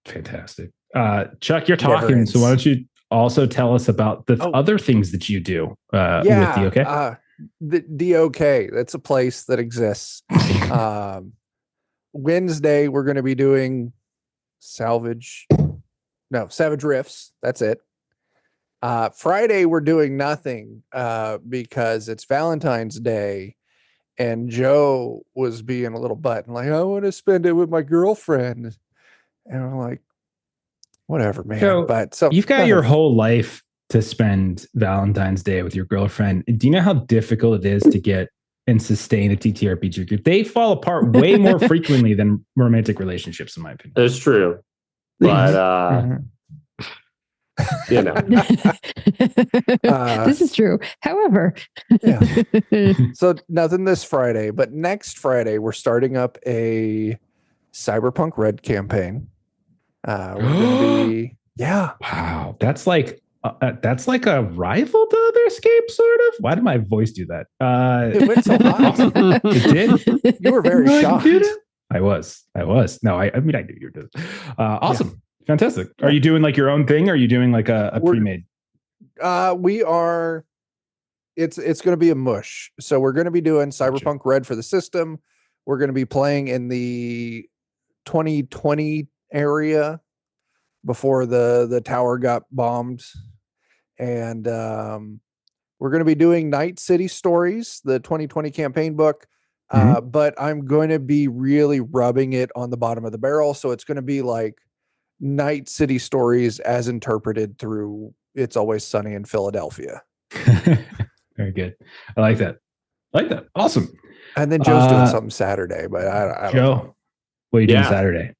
Fantastic. Chuck, you're talking, so why don't you also tell us about the other things that you do with DOK? The DOK, that's a place that exists. Wednesday, we're going to be doing Savage Rifts. That's it. Friday, we're doing nothing because it's Valentine's Day. And Joe was being a little button, like, I want to spend it with my girlfriend. And I'm like, whatever, man. So but you've got your whole life to spend Valentine's Day with your girlfriend. Do you know how difficult it is to get and sustain a TTRPG group? They fall apart way more frequently than romantic relationships, in my opinion. That's true. But this is true. However, so nothing this Friday, but next Friday we're starting up a Cyberpunk Red campaign. We're going to be wow, that's like a rival to Otherscape, sort of. Why did my voice do that? It went so hot. It did. You were very shocked. I was. No, I mean I knew you were doing. Awesome. Yeah. Fantastic. Are you doing like your own thing? Or are you doing like a pre-made? We are. It's going to be a mush. So we're going to be doing Cyberpunk Red for the system. We're going to be playing in the 2020 area before the tower got bombed, and we're going to be doing Night City Stories, the 2020 campaign book. But I'm going to be really rubbing it on the bottom of the barrel. So it's going to be like Night City Stories as interpreted through It's Always Sunny in Philadelphia. Very good. I like that. Awesome. And then Joe's doing something Saturday, but I don't know. What are you doing Saturday?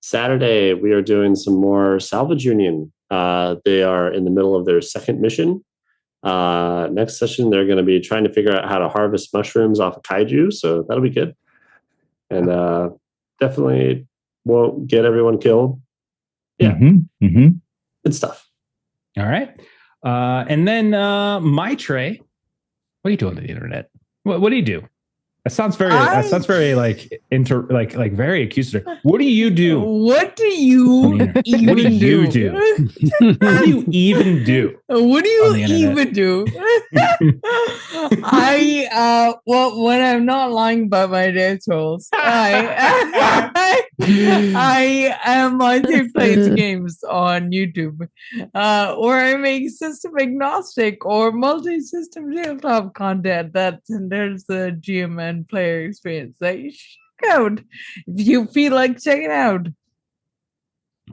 Saturday, we are doing some more Salvage Union. They are in the middle of their second mission. Next session, they're going to be trying to figure out how to harvest mushrooms off of kaiju. So that'll be good. And definitely won't get everyone killed. Yeah. Good stuff. All right. And then my Trey, what are you doing on the internet? What do you do? That sounds very like very accusatory. What do you do? What do you even do? What do you even do? What do you even do? When I'm not lying about my day tools, I play games on YouTube, where I make system agnostic or multi-system tabletop content that there's the GM and player experience that you should check out if you feel like checking out.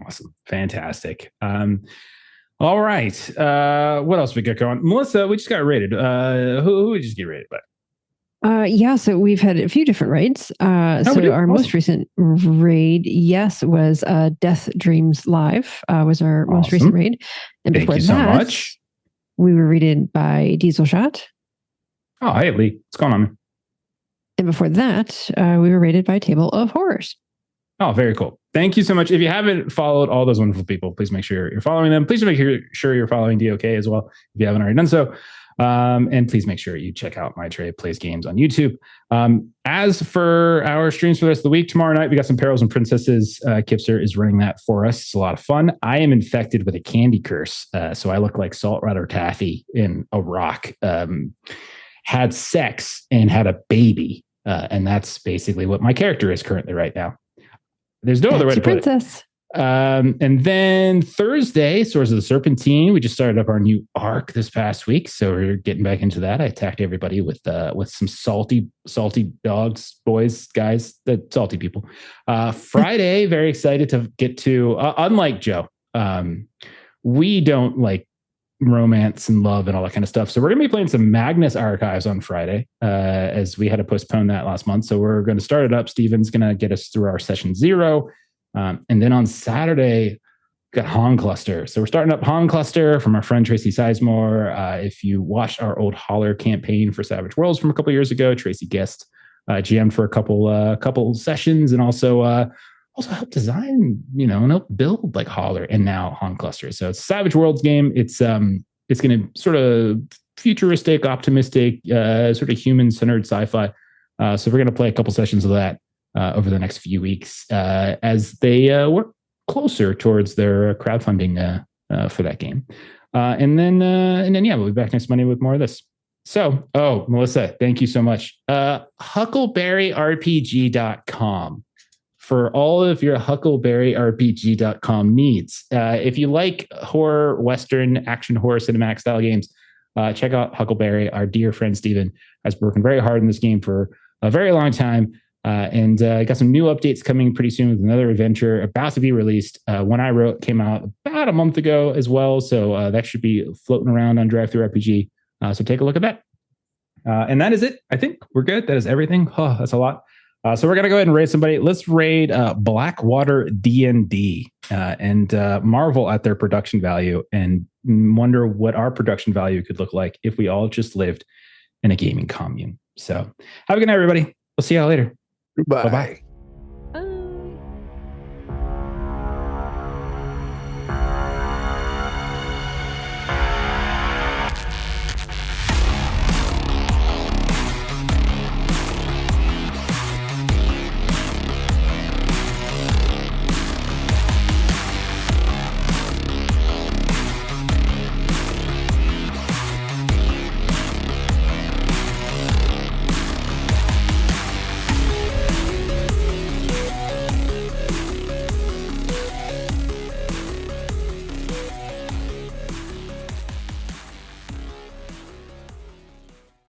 Awesome. Fantastic. All right. What else we got going? Melissa, we just got rated. Who we just get rated by? So we've had a few different raids. Our most recent raid, was Death Dreams Live, was our most recent raid. And Thank you so much. We were raided by Diesel Shot. Oh, hey, Lee. What's going on? And before that, we were rated by Table of Horrors. Oh, very cool. Thank you so much. If you haven't followed all those wonderful people, please make sure you're following them. Please make sure you're following DOK as well, if you haven't already done so. And please make sure you check out My Trade Plays Games on YouTube. As for our streams for the rest of the week, tomorrow night we got some Perils and Princesses. Kipster is running that for us. It's a lot of fun. I am infected with a candy curse, so I look like Saltwater Taffy in a rock. Had sex and had a baby, and that's basically what my character is currently right now. There's no other way to put it. And then Thursday, Swords of the Serpentine. We just started up our new arc this past week, so we're getting back into that. I attacked everybody with some salty dogs, boys, guys, the salty people. Friday, very excited to get to. Unlike Joe, we don't like romance and love and all that kind of stuff. So we're going to be playing some Magnus Archives on Friday, as we had to postpone that last month. So we're going to start it up. Steven's going to get us through our session 0. And then on Saturday, we've got Han Cluster. So we're starting up Han Cluster from our friend Tracy Sizemore. If you watched our old Holler campaign for Savage Worlds from a couple years ago, Tracy guest GM'd for a couple sessions, and also helped design, and help build like Holler and now Han Cluster. So it's a Savage Worlds game. It's going to sort of futuristic, optimistic, sort of human-centered sci-fi. So we're going to play a couple sessions of that over the next few weeks as they work closer towards their crowdfunding for that game. And then we'll be back next Monday with more of this. So, Melissa, thank you so much. HuckleberryRPG.com for all of your HuckleberryRPG.com needs. If you like horror, Western, action horror, cinematic style games, check out Huckleberry. Our dear friend Steven has worked very hard in this game for a very long time. And got some new updates coming pretty soon with another adventure about to be released. One I wrote came out about a month ago as well. So that should be floating around on DriveThruRPG. So take a look at that. And that is it. I think we're good. That is everything. Oh, that's a lot. So we're going to go ahead and raid somebody. Let's raid Blackwater D&D and marvel at their production value and wonder what our production value could look like if we all just lived in a gaming commune. So have a good night, everybody. We'll see y'all later. Bye. Bye-bye.